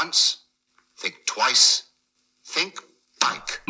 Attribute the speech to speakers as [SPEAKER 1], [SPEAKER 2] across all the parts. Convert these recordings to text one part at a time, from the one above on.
[SPEAKER 1] once, think twice, think bike.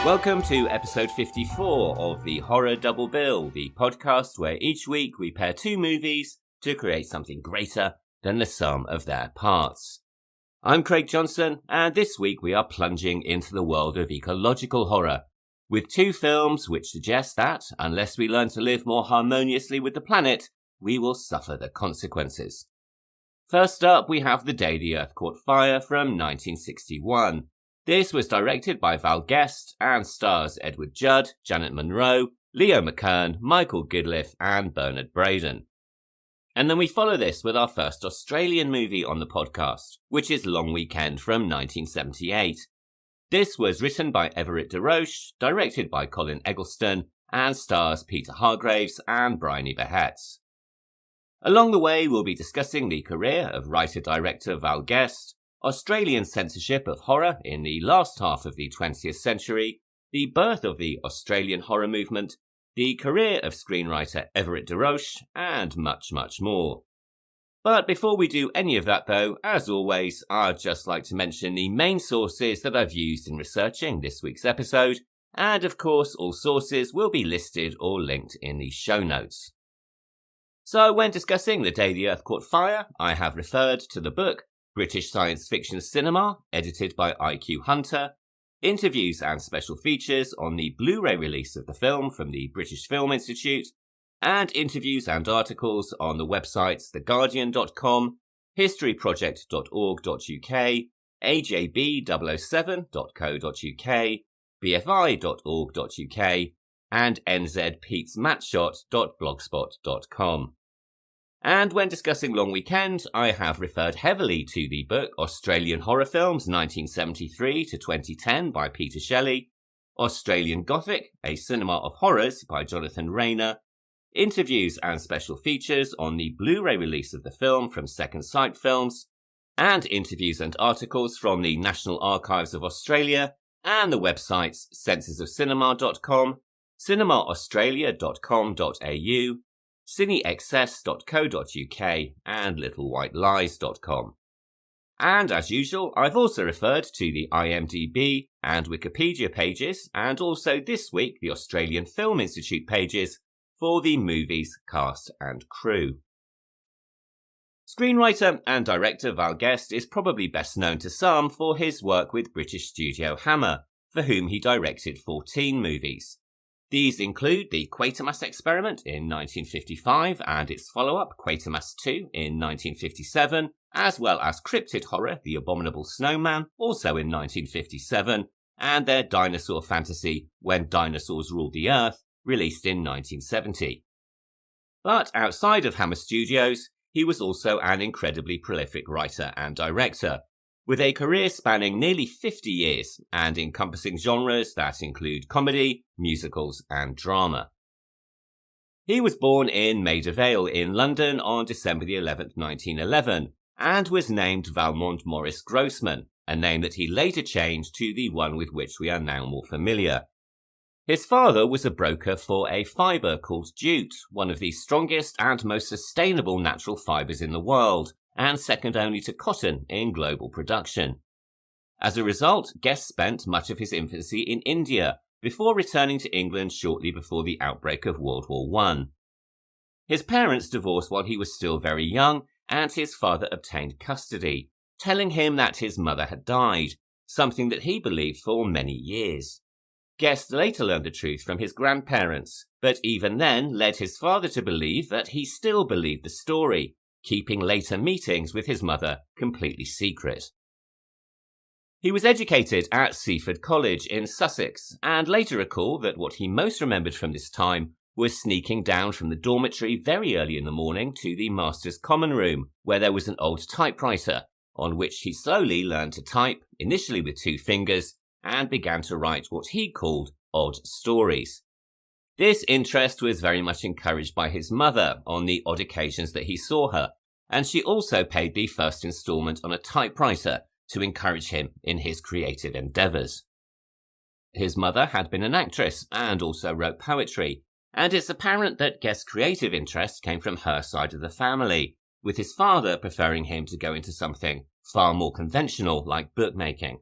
[SPEAKER 2] Welcome to episode 54 of the Horror Double Bill, the podcast where each week we pair two movies to create something greater than the sum of their parts. I'm Craig Johnson, and this week we are plunging into the world of ecological horror, with two films which suggest that, unless we learn to live more harmoniously with the planet, we will suffer the consequences. First up, we have The Day the Earth Caught Fire from 1961. This was directed by Val Guest and stars Edward Judd, Janet Monroe, Leo McKern, Michael Goodliffe and Bernard Braden. And then we follow this with our first Australian movie on the podcast, which is Long Weekend from 1978. This was written by Everett De Roche, directed by Colin Eggleston, and stars Peter Hargraves and Briony Behets. Along the way, we'll be discussing the career of writer-director Val Guest, Australian censorship of horror in the last half of the 20th century, the birth of the Australian horror movement, the career of screenwriter Everett De Roche, and much, much more. But before we do any of that though, as always, I'd just like to mention the main sources that I've used in researching this week's episode, and of course all sources will be listed or linked in the show notes. So when discussing The Day the Earth Caught Fire, I have referred to the book British Science Fiction Cinema, edited by IQ Hunter, interviews and special features on the Blu-ray release of the film from the British Film Institute, and interviews and articles on the websites theguardian.com, historyproject.org.uk, ajb007.co.uk, bfi.org.uk, and nzpetesmatchshot.blogspot.com. And when discussing Long Weekend, I have referred heavily to the book Australian Horror Films 1973 to 2010 by Peter Shelley, Australian Gothic, A Cinema of Horrors by Jonathan Rayner, interviews and special features on the Blu-ray release of the film from Second Sight Films, and interviews and articles from the National Archives of Australia and the websites censorsofcinema.com, cinemaaustralia.com.au, cineexcess.co.uk and littlewhitelies.com. And as usual, I've also referred to the IMDb and Wikipedia pages, and also this week the Australian Film Institute pages for the movie's cast and crew. Screenwriter and director Val Guest is probably best known to some for his work with British studio Hammer, for whom he directed 14 movies. These include the Quatermass Experiment in 1955 and its follow-up, Quatermass 2, in 1957, as well as cryptid horror The Abominable Snowman, also in 1957, and their dinosaur fantasy When Dinosaurs Ruled the Earth, released in 1970. But outside of Hammer Studios, he was also an incredibly prolific writer and director, with a career spanning nearly 50 years and encompassing genres that include comedy, musicals and drama. He was born in Maida Vale in London on December 11, 1911, and was named Valmont Morris Grossman, a name that he later changed to the one with which we are now more familiar. His father was a broker for a fibre called jute, one of the strongest and most sustainable natural fibres in the world, and second only to cotton in global production. As a result, Guest spent much of his infancy in India, before returning to England shortly before the outbreak of World War I. His parents divorced while he was still very young, and his father obtained custody, telling him that his mother had died, something that he believed for many years. Guest later learned the truth from his grandparents, but even then led his father to believe that he still believed the story, keeping later meetings with his mother completely secret. He was educated at Seaford College in Sussex, and later recalled that what he most remembered from this time was sneaking down from the dormitory very early in the morning to the master's common room, where there was an old typewriter, on which he slowly learned to type, initially with 2 fingers, and began to write what he called odd stories. This interest was very much encouraged by his mother on the odd occasions that he saw her, and she also paid the first instalment on a typewriter to encourage him in his creative endeavours. His mother had been an actress and also wrote poetry, and it's apparent that Guest's creative interest came from her side of the family, with his father preferring him to go into something far more conventional like bookmaking.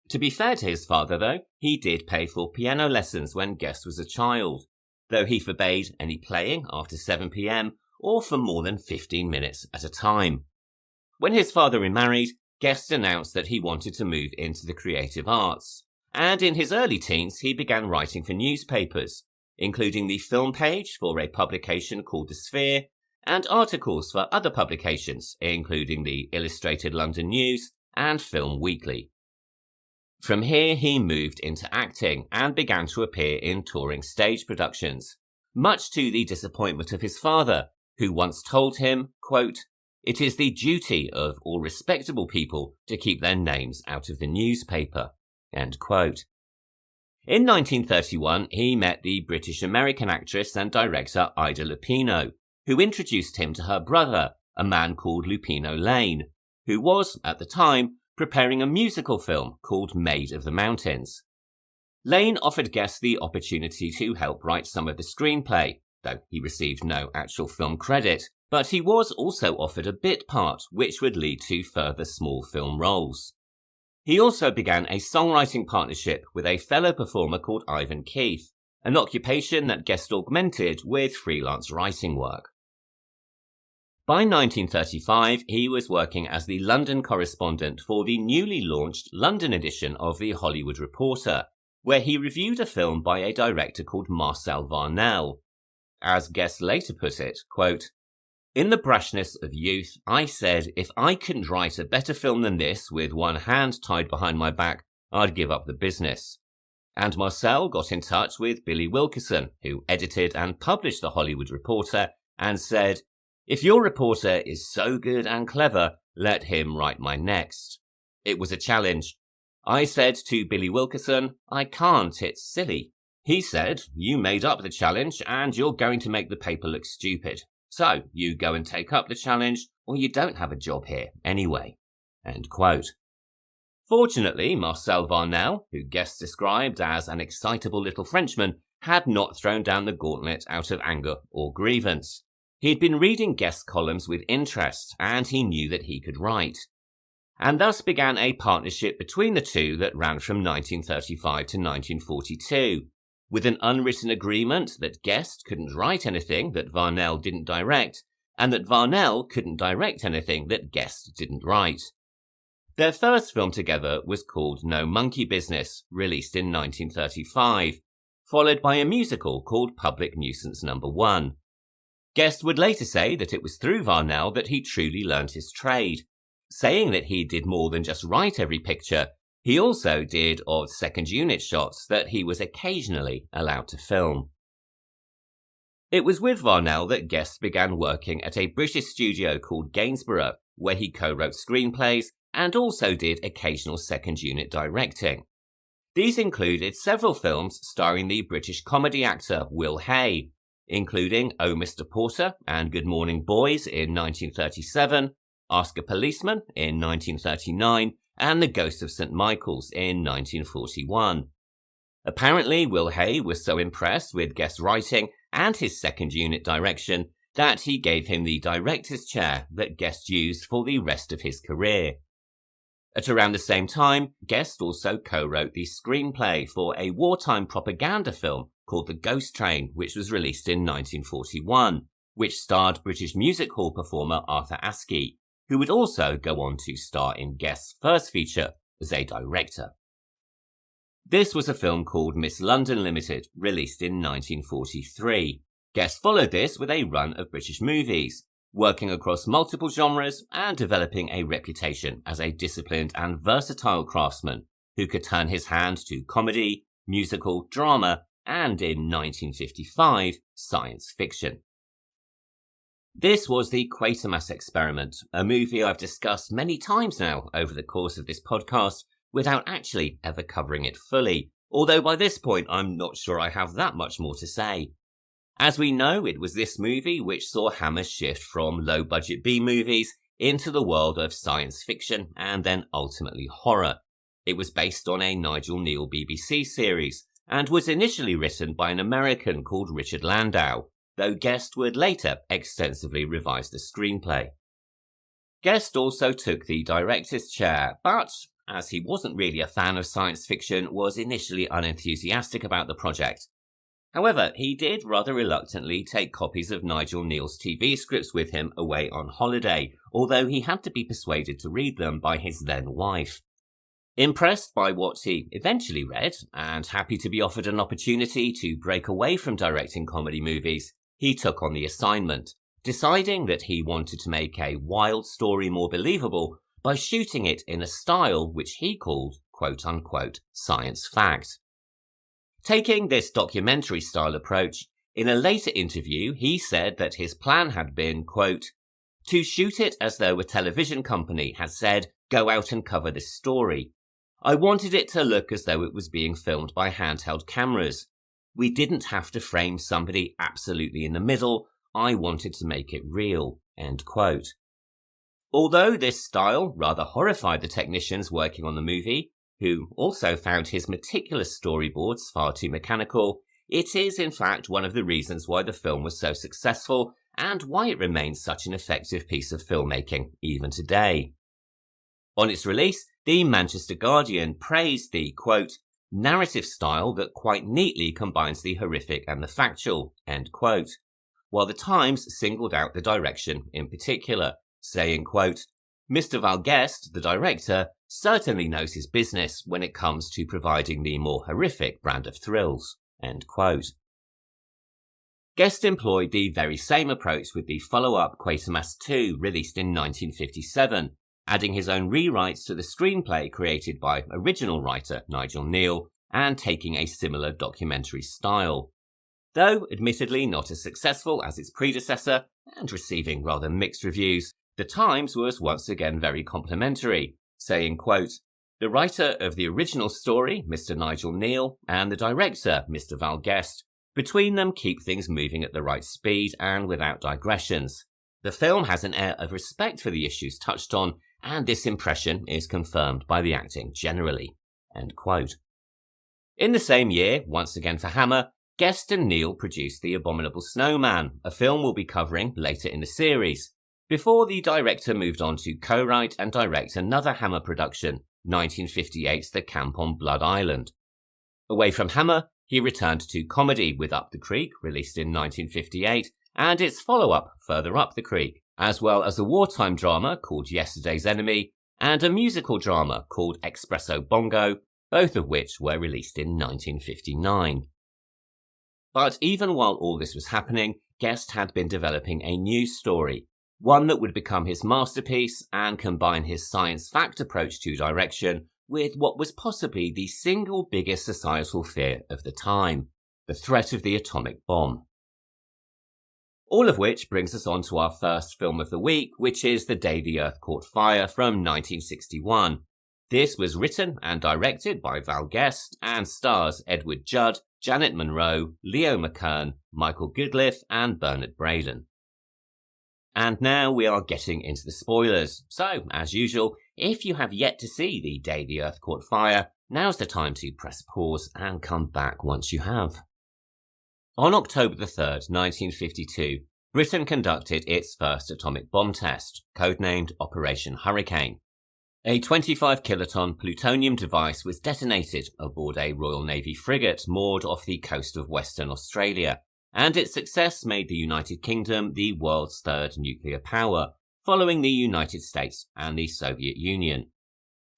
[SPEAKER 2] To be fair to his father, though, he did pay for piano lessons when Guest was a child, though he forbade any playing after 7 p.m. or for more than 15 minutes at a time. When his father remarried, Guest announced that he wanted to move into the creative arts, and in his early teens he began writing for newspapers, including the film page for a publication called The Sphere, and articles for other publications, including the Illustrated London News and Film Weekly. From here he moved into acting and began to appear in touring stage productions, much to the disappointment of his father, who once told him, quote, "It is the duty of all respectable people to keep their names out of the newspaper." End quote. In 1931, he met the British-American actress and director Ida Lupino, who introduced him to her brother, a man called Lupino Lane, who was, at the time, preparing a musical film called Maid of the Mountains. Lane offered Guest the opportunity to help write some of the screenplay, though he received no actual film credit, but he was also offered a bit part which would lead to further small film roles. He also began a songwriting partnership with a fellow performer called Ivan Keith, an occupation that Guest augmented with freelance writing work. By 1935, he was working as the London correspondent for the newly launched London edition of The Hollywood Reporter, where he reviewed a film by a director called Marcel Varnell. As Guest later put it, quote, "In the brashness of youth, I said if I couldn't write a better film than this with one hand tied behind my back, I'd give up the business." And Marcel got in touch with Billy Wilkerson, who edited and published The Hollywood Reporter, and said, "If your reporter is so good and clever, let him write my next." It was a challenge. I said to Billy Wilkerson, "I can't, it's silly." He said, "You made up the challenge and you're going to make the paper look stupid. So you go and take up the challenge or you don't have a job here anyway." End quote. Fortunately, Marcel Varnell, who Guest described as an excitable little Frenchman, had not thrown down the gauntlet out of anger or grievance. He had been reading Guest's columns with interest, and he knew that he could write. And thus began a partnership between the two that ran from 1935 to 1942, with an unwritten agreement that Guest couldn't write anything that Varnell didn't direct, and that Varnell couldn't direct anything that Guest didn't write. Their first film together was called No Monkey Business, released in 1935, followed by a musical called Public Nuisance No. 1. Guest would later say that it was through Varnell that he truly learned his trade, saying that he did more than just write every picture. He also did odd second unit shots that he was occasionally allowed to film. It was with Varnell that Guest began working at a British studio called Gainsborough, where he co-wrote screenplays and also did occasional second unit directing. These included several films starring the British comedy actor Will Hay, including Oh Mr. Porter and Good Morning Boys in 1937, Ask a Policeman in 1939, and The Ghost of St. Michael's in 1941. Apparently, Will Hay was so impressed with Guest's writing and his second unit direction that he gave him the director's chair that Guest used for the rest of his career. At around the same time, Guest also co-wrote the screenplay for a wartime propaganda film called The Ghost Train, which was released in 1941, which starred British music hall performer Arthur Askey, who would also go on to star in Guest's first feature as a director. This was a film called Miss London Limited, released in 1943. Guest followed this with a run of British movies, working across multiple genres and developing a reputation as a disciplined and versatile craftsman who could turn his hand to comedy, musical, drama, and in 1955, science fiction. This was the Quatermass Experiment, a movie I've discussed many times now over the course of this podcast without actually ever covering it fully, although by this point I'm not sure I have that much more to say. As we know, it was this movie which saw Hammer shift from low-budget B-movies into the world of science fiction and then ultimately horror. It was based on a Nigel Kneale BBC series and was initially written by an American called Richard Landau, though Guest would later extensively revise the screenplay. Guest also took the director's chair, but, as he wasn't really a fan of science fiction, was initially unenthusiastic about the project. However, he did rather reluctantly take copies of Nigel Kneale's TV scripts with him away on holiday, although he had to be persuaded to read them by his then wife. Impressed by what he eventually read, and happy to be offered an opportunity to break away from directing comedy movies, he took on the assignment, deciding that he wanted to make a wild story more believable by shooting it in a style which he called, quote-unquote, science fact. Taking this documentary-style approach, in a later interview he said that his plan had been, quote, to shoot it as though a television company had said, go out and cover this story. I wanted it to look as though it was being filmed by handheld cameras. We didn't have to frame somebody absolutely in the middle. I wanted to make it real, end quote. Although this style rather horrified the technicians working on the movie, who also found his meticulous storyboards far too mechanical, it is in fact one of the reasons why the film was so successful and why it remains such an effective piece of filmmaking even today. On its release, the Manchester Guardian praised the, quote, narrative style that quite neatly combines the horrific and the factual, end quote, while the Times singled out the direction in particular, saying, quote, Mr. Val Guest, the director, certainly knows his business when it comes to providing the more horrific brand of thrills, end quote. Guest employed the very same approach with the follow-up Quatermass 2, released in 1957, adding his own rewrites to the screenplay created by original writer Nigel Kneale and taking a similar documentary style. Though admittedly not as successful as its predecessor and receiving rather mixed reviews, the Times was once again very complimentary, saying, quote, the writer of the original story, Mr. Nigel Kneale, and the director, Mr. Val Guest, between them keep things moving at the right speed and without digressions. The film has an air of respect for the issues touched on, and this impression is confirmed by the acting generally, end quote. In the same year, once again for Hammer, Guest and Kneale produced The Abominable Snowman, a film we'll be covering later in the series, before the director moved on to co-write and direct another Hammer production, 1958's The Camp on Blood Island. Away from Hammer, he returned to comedy with Up the Creek, released in 1958, and its follow-up, Further Up the Creek, as well as a wartime drama called Yesterday's Enemy, and a musical drama called Espresso Bongo, both of which were released in 1959. But even while all this was happening, Guest had been developing a new story, one that would become his masterpiece and combine his science fact approach to direction with what was possibly the single biggest societal fear of the time, the threat of the atomic bomb. All of which brings us on to our first film of the week, which is The Day the Earth Caught Fire from 1961. This was written and directed by Val Guest and stars Edward Judd, Janet Monroe, Leo McKern, Michael Goodliffe and Bernard Braden. And now we are getting into the spoilers, so as usual, if you have yet to see The Day the Earth Caught Fire, now's the time to press pause and come back once you have. On October the 3rd, 1952, Britain conducted its first atomic bomb test, codenamed Operation Hurricane. A 25-kiloton plutonium device was detonated aboard a Royal Navy frigate moored off the coast of Western Australia, and its success made the United Kingdom the world's third nuclear power, following the United States and the Soviet Union.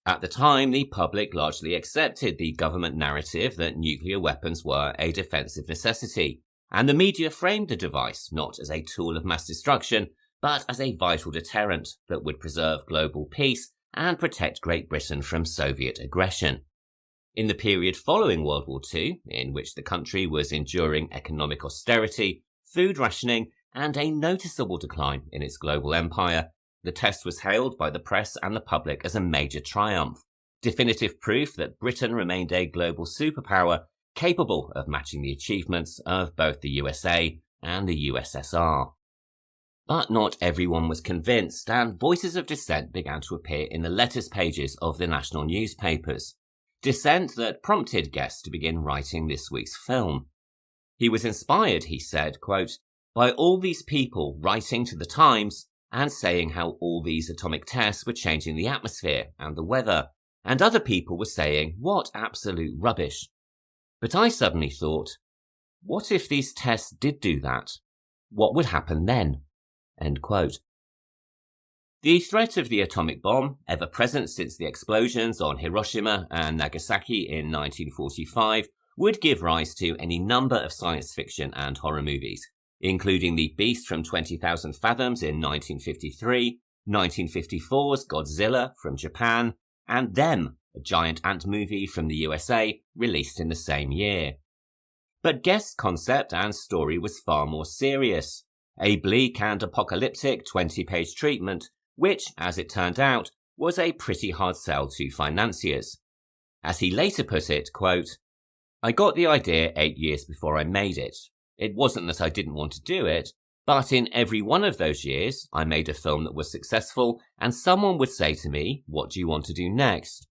[SPEAKER 2] At the time, the public largely accepted the government narrative that nuclear weapons were a defensive necessity, and the media framed the device not as a tool of mass destruction, but as a vital deterrent that would preserve global peace and protect Great Britain from Soviet aggression. In the period following World War II, in which the country was enduring economic austerity, food rationing, and a noticeable decline in its global empire, the test was hailed by the press and the public as a major triumph, definitive proof that Britain remained a global superpower capable of matching the achievements of both the USA and the USSR. But not everyone was convinced, and voices of dissent began to appear in the letters pages of the national newspapers. Dissent that prompted Guest to begin writing this week's film. He was inspired, he said, quote, by all these people writing to the Times and saying how all these atomic tests were changing the atmosphere and the weather, and other people were saying, what absolute rubbish. But I suddenly thought, what if these tests did do that? What would happen then? End quote. The threat of the atomic bomb, ever present since the explosions on Hiroshima and Nagasaki in 1945, would give rise to any number of science fiction and horror movies, including The Beast from 20,000 Fathoms in 1953, 1954's Godzilla from Japan, and Them, a giant ant movie from the USA, released in the same year. But Guest's concept and story was far more serious, a bleak and apocalyptic 20-page treatment, which, as it turned out, was a pretty hard sell to financiers. As he later put it, quote, I got the idea 8 years before I made it. It wasn't that I didn't want to do it, but in every one of those years, I made a film that was successful, and someone would say to me, what do you want to do next?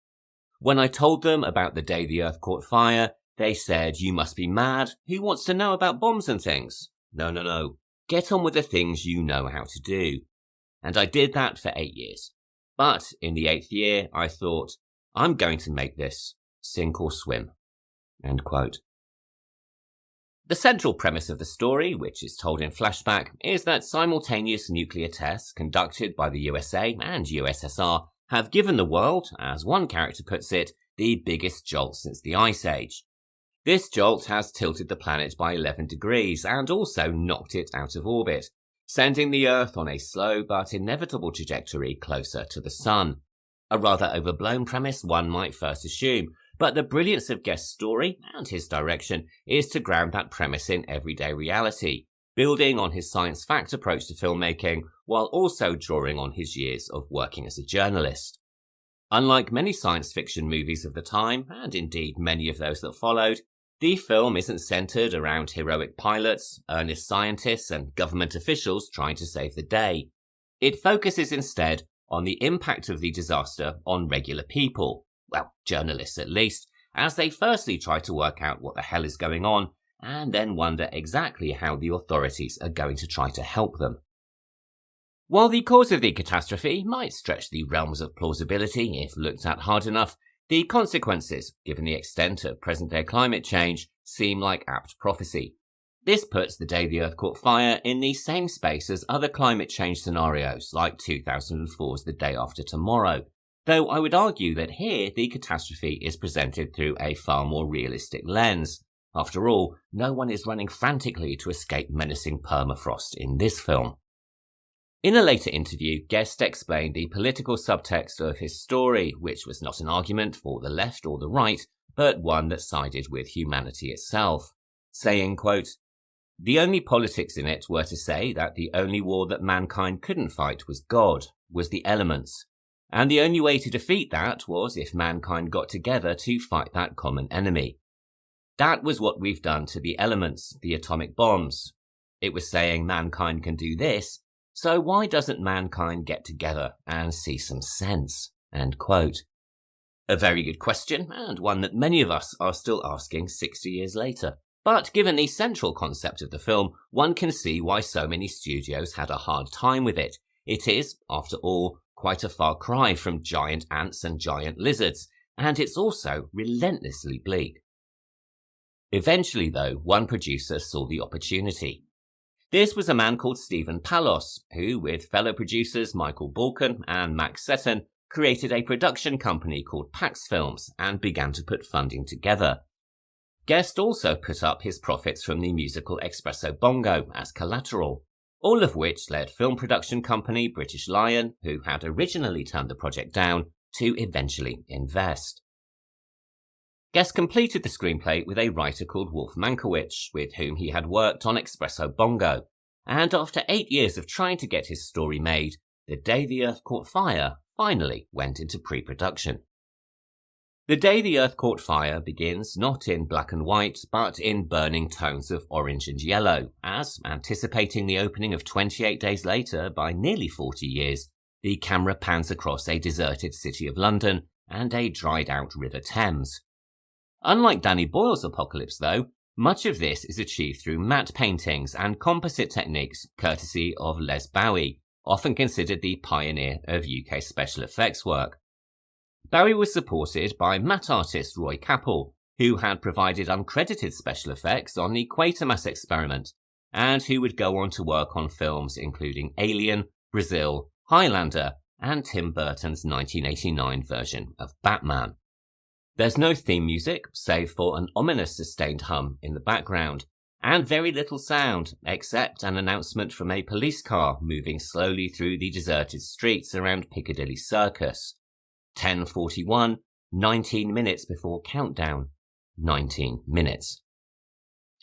[SPEAKER 2] When I told them about the day the Earth caught fire, they said, you must be mad. Who wants to know about bombs and things? No. Get on with the things you know how to do. And I did that for 8 years. But in the 8th year, I thought, I'm going to make this sink or swim. End quote. The central premise of the story, which is told in flashback, is that simultaneous nuclear tests conducted by the USA and USSR have given the world, as one character puts it, the biggest jolt since the Ice Age. This jolt has tilted the planet by 11 degrees and also knocked it out of orbit, sending the Earth on a slow but inevitable trajectory closer to the Sun. A rather overblown premise, one might first assume, but the brilliance of Guest's story and his direction is to ground that premise in everyday reality, building on his science fact approach to filmmaking while also drawing on his years of working as a journalist. Unlike many science fiction movies of the time, and indeed many of those that followed, the film isn't centred around heroic pilots, earnest scientists, and government officials trying to save the day. It focuses instead on the impact of the disaster on regular people, well, journalists at least, as they firstly try to work out what the hell is going on, and then wonder exactly how the authorities are going to try to help them. While the cause of the catastrophe might stretch the realms of plausibility if looked at hard enough, the consequences, given the extent of present-day climate change, seem like apt prophecy. This puts the day the Earth caught fire in the same space as other climate change scenarios, like 2004's The Day After Tomorrow, though I would argue that here the catastrophe is presented through a far more realistic lens. After all, no one is running frantically to escape menacing permafrost in this film. In a later interview, Guest explained the political subtext of his story, which was not an argument for the left or the right, but one that sided with humanity itself, saying, quote, the only politics in it were to say that the only war that mankind couldn't fight was God, was the elements, and the only way to defeat that was if mankind got together to fight that common enemy. That was what we've done to the elements, the atomic bombs. It was saying mankind can do this, so why doesn't mankind get together and see some sense? End quote. A very good question, and one that many of us are still asking 60 years later. But given the central concept of the film, one can see why so many studios had a hard time with it. It is, after all, quite a far cry from giant ants and giant lizards, and it's also relentlessly bleak. Eventually, though, one producer saw the opportunity. This was a man called Stephen Palos, who, with fellow producers Michael Balkan and Max Seton, created a production company called Pax Films and began to put funding together. Guest also put up his profits from the musical Espresso Bongo as collateral. all of which led film production company British Lion, who had originally turned the project down, to eventually invest. Guest completed the screenplay with a writer called Wolf Mankiewicz, with whom he had worked on Espresso Bongo, and after 8 years of trying to get his story made, The Day the Earth Caught Fire finally went into pre-production. The Day the Earth Caught Fire begins not in black and white, but in burning tones of orange and yellow, as, anticipating the opening of 28 Days Later by nearly 40 years, the camera pans across a deserted city of London and a dried-out River Thames. Unlike Danny Boyle's Apocalypse, though, much of this is achieved through matte paintings and composite techniques courtesy of Les Bowie, often considered the pioneer of UK special effects work. Bowie was supported by matte artist Roy Capel, who had provided uncredited special effects on the Quatermass experiment, and who would go on to work on films including Alien, Brazil, Highlander, and Tim Burton's 1989 version of Batman. There's no theme music, save for an ominous sustained hum in the background, and very little sound, except an announcement from a police car moving slowly through the deserted streets around Piccadilly Circus. 10:41, 19 minutes before countdown. 19 minutes.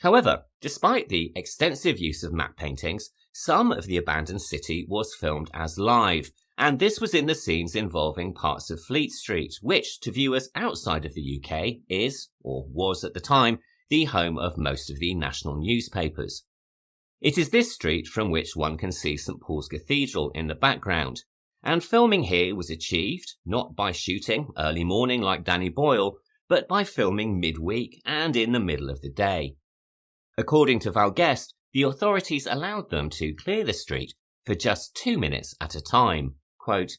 [SPEAKER 2] However, despite the extensive use of matte paintings, some of the abandoned city was filmed as live, and this was in the scenes involving parts of Fleet Street, which, to viewers outside of the UK, is, or was at the time, the home of most of the national newspapers. It is this street from which one can see St Paul's Cathedral in the background, and filming here was achieved not by shooting early morning like Danny Boyle, but by filming midweek and in the middle of the day. According to Val Guest, the authorities allowed them to clear the street for just 2 minutes at a time. Quote,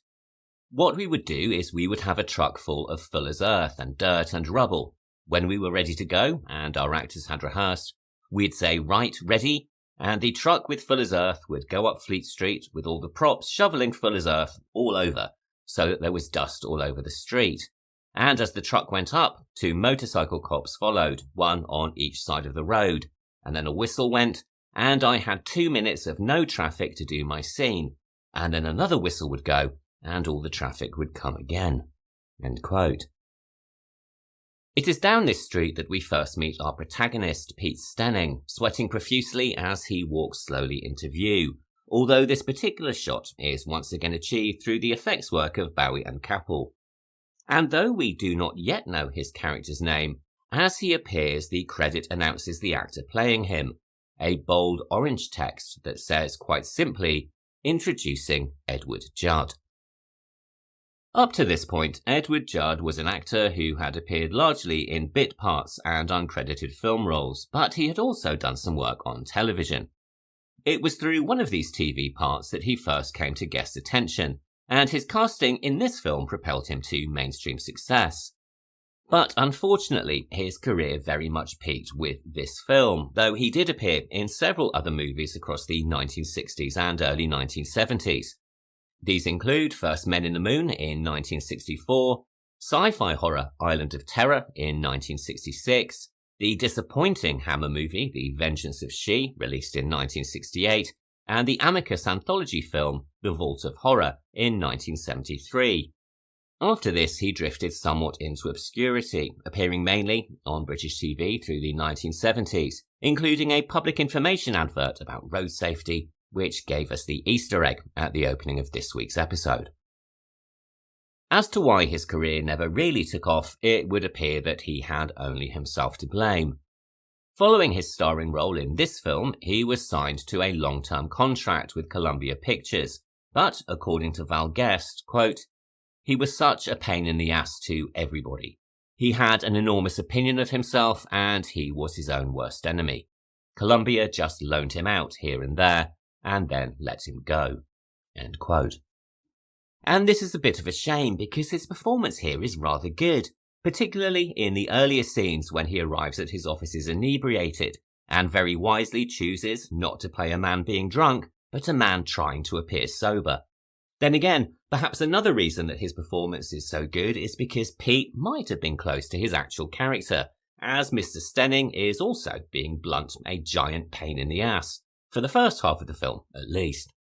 [SPEAKER 2] "What we would do is we would have a truck full of fuller's earth and dirt and rubble. When we were ready to go, and our actors had rehearsed, we'd say, right, ready, and the truck with fuller's earth would go up Fleet Street with all the props shoveling fuller's earth all over, so that there was dust all over the street. And as the truck went up, 2 motorcycle cops followed, one on each side of the road, and then a whistle went, and I had 2 minutes of no traffic to do my scene, and then another whistle would go, and all the traffic would come again." End quote. It is down this street that we first meet our protagonist, Pete Stenning, sweating profusely as he walks slowly into view, although this particular shot is once again achieved through the effects work of Bowie and Capel. And though we do not yet know his character's name, as he appears the credit announces the actor playing him, a bold orange text that says quite simply, "Introducing Edward Judd." Up to this point, Edward Judd was an actor who had appeared largely in bit parts and uncredited film roles, but he had also done some work on television. It was through one of these TV parts that he first came to guest attention, and his casting in this film propelled him to mainstream success. But unfortunately, his career very much peaked with this film, though he did appear in several other movies across the 1960s and early 1970s. These include First Men in the Moon in 1964, sci-fi horror Island of Terror in 1966, the disappointing Hammer movie The Vengeance of She, released in 1968, and the Amicus anthology film The Vault of Horror in 1973. After this, he drifted somewhat into obscurity, appearing mainly on British TV through the 1970s, including a public information advert about road safety, which gave us the Easter egg at the opening of this week's episode. As to why his career never really took off, it would appear that he had only himself to blame. Following his starring role in this film, he was signed to a long-term contract with Columbia Pictures, but according to Val Guest, quote, "He was such a pain in the ass to everybody. He had an enormous opinion of himself, and he was his own worst enemy. Columbia just loaned him out here and there, and then let him go." End quote. And this is a bit of a shame because his performance here is rather good, particularly in the earlier scenes when he arrives at his offices inebriated, and very wisely chooses not to play a man being drunk, but a man trying to appear sober. Then again, perhaps another reason that his performance is so good is because Pete might have been close to his actual character, as Mr. Stenning is also, being blunt, a giant pain in the ass. for the first half of the film at least.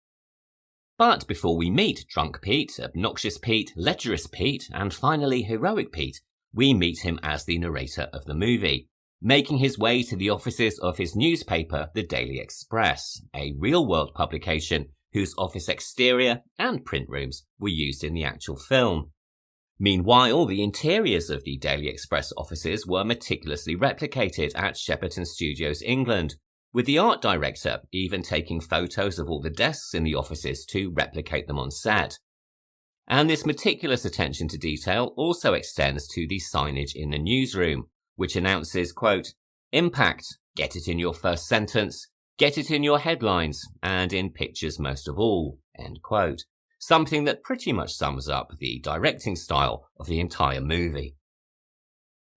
[SPEAKER 2] But before we meet Drunk Pete, Obnoxious Pete, Lecherous Pete, and finally Heroic Pete, we meet him as the narrator of the movie, making his way to the offices of his newspaper, the Daily Express, a real-world publication whose office exterior and print rooms were used in the actual film. Meanwhile, the interiors of the Daily Express offices were meticulously replicated at Shepperton Studios, England, with the art director even taking photos of all the desks in the offices to replicate them on set. And this meticulous attention to detail also extends to the signage in the newsroom, which announces, quote, "Impact, get it in your first sentence, get it in your headlines, and in pictures most of all," end quote. Something that pretty much sums up the directing style of the entire movie.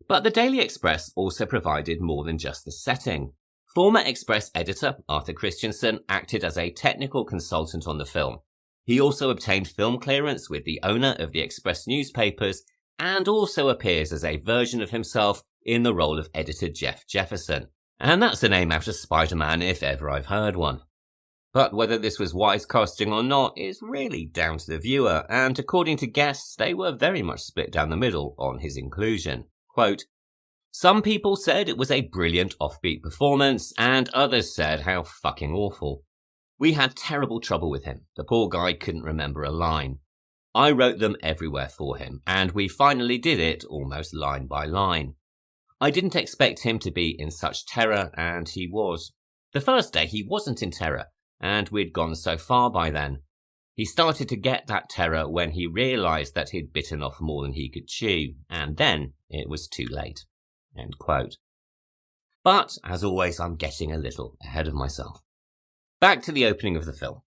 [SPEAKER 2] But the Daily Express also provided more than just the setting. Former Express editor Arthur Christensen acted as a technical consultant on the film. He also obtained film clearance with the owner of the Express newspapers and also appears as a version of himself in the role of editor Jeff Jefferson. And that's a name out of Spider-Man if ever I've heard one. But whether this was wise casting or not is really down to the viewer, and according to guests, they were very much split down the middle on his inclusion. Quote, "Some people said it was a brilliant offbeat performance, and others said how fucking awful. We had terrible trouble with him. The poor guy couldn't remember a line. I wrote them everywhere for him, and we finally did it almost line by line. I didn't expect him to be in such terror, and he was. The first day he wasn't in terror, and we'd gone so far by then. He started to get that terror when he realised that he'd bitten off more than he could chew, and then it was too late." End quote. But, as always, I'm getting a little ahead of myself. Back to the opening of the film.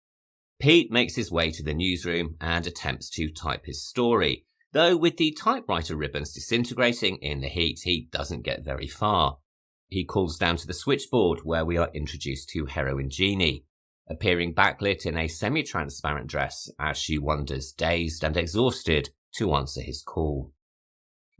[SPEAKER 2] Pete makes his way to the newsroom and attempts to type his story, though with the typewriter ribbons disintegrating in the heat, he doesn't get very far. He calls down to the switchboard where we are introduced to Heroine Jeannie, appearing backlit in a semi-transparent dress as she wanders dazed and exhausted to answer his call.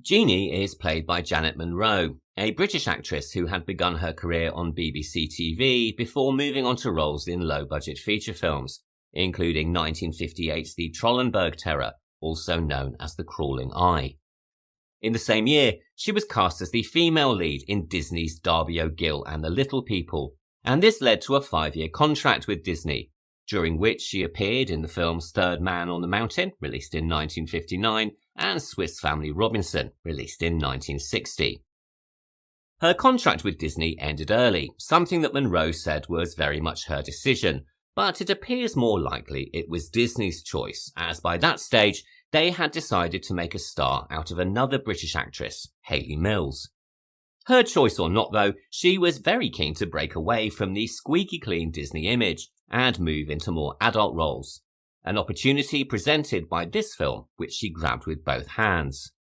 [SPEAKER 2] Jeannie is played by Janet Monroe, a British actress who had begun her career on BBC TV before moving on to roles in low-budget feature films, including 1958's The Trollenberg Terror, also known as The Crawling Eye. In the same year, she was cast as the female lead in Disney's Darby O'Gill and the Little People, and this led to a 5-year contract with Disney, during which she appeared in the films Third Man on the Mountain, released in 1959, and Swiss Family Robinson, released in 1960. Her contract with Disney ended early, something that Monroe said was very much her decision, but it appears more likely it was Disney's choice, as by that stage they had decided to make a star out of another British actress, Hayley Mills. Her choice or not though, she was very keen to break away from the squeaky clean Disney image and move into more adult roles, an opportunity presented by this film which she grabbed with both hands.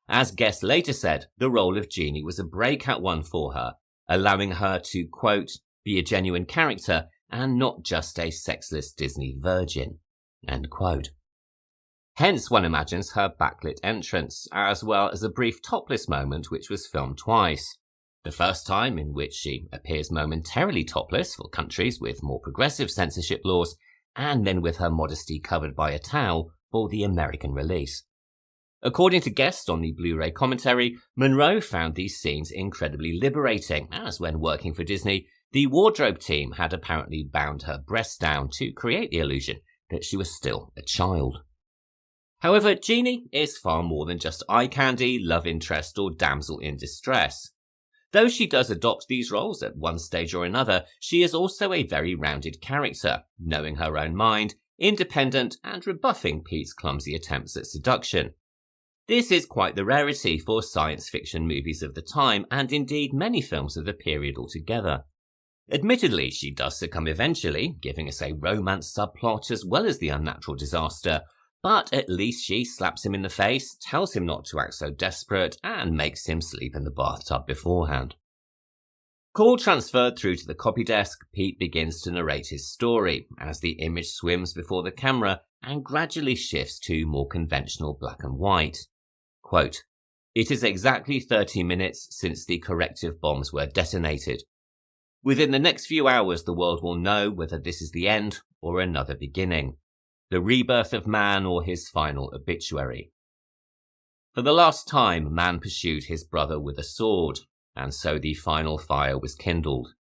[SPEAKER 2] As Guest later said, the role of Jeannie was a breakout one for her, allowing her to, quote, "be a genuine character and not just a sexless Disney virgin," end quote. Hence one imagines her backlit entrance, as well as a brief topless moment which was filmed twice. The first time in which she appears momentarily topless for countries with more progressive censorship laws, and then with her modesty covered by a towel for the American release. According to Guest on the Blu-ray commentary, Monroe found these scenes incredibly liberating, as when working for Disney, the wardrobe team had apparently bound her breasts down to create the illusion that she was still a child. However, Jeannie is far more than just eye candy, love interest, or damsel in distress. Though she does adopt these roles at one stage or another, she is also a very rounded character, knowing her own mind, independent, and rebuffing Pete's clumsy attempts at seduction. This is quite the rarity for science fiction movies of the time, and indeed many films of the period altogether. Admittedly, she does succumb eventually, giving us a romance subplot as well as the unnatural disaster, but at least she slaps him in the face, tells him not to act so desperate, and makes him sleep in the bathtub beforehand. Call transferred through to the copy desk, Pete begins to narrate his story, as the image swims before the camera and gradually shifts to more conventional black and white. Quote, "It is exactly 30 minutes since the corrective bombs were detonated. Within the next few hours, the world will know whether this is the end or another beginning, the rebirth of man or his final obituary. For the last time, man pursued his brother with a sword, and so the final fire was kindled.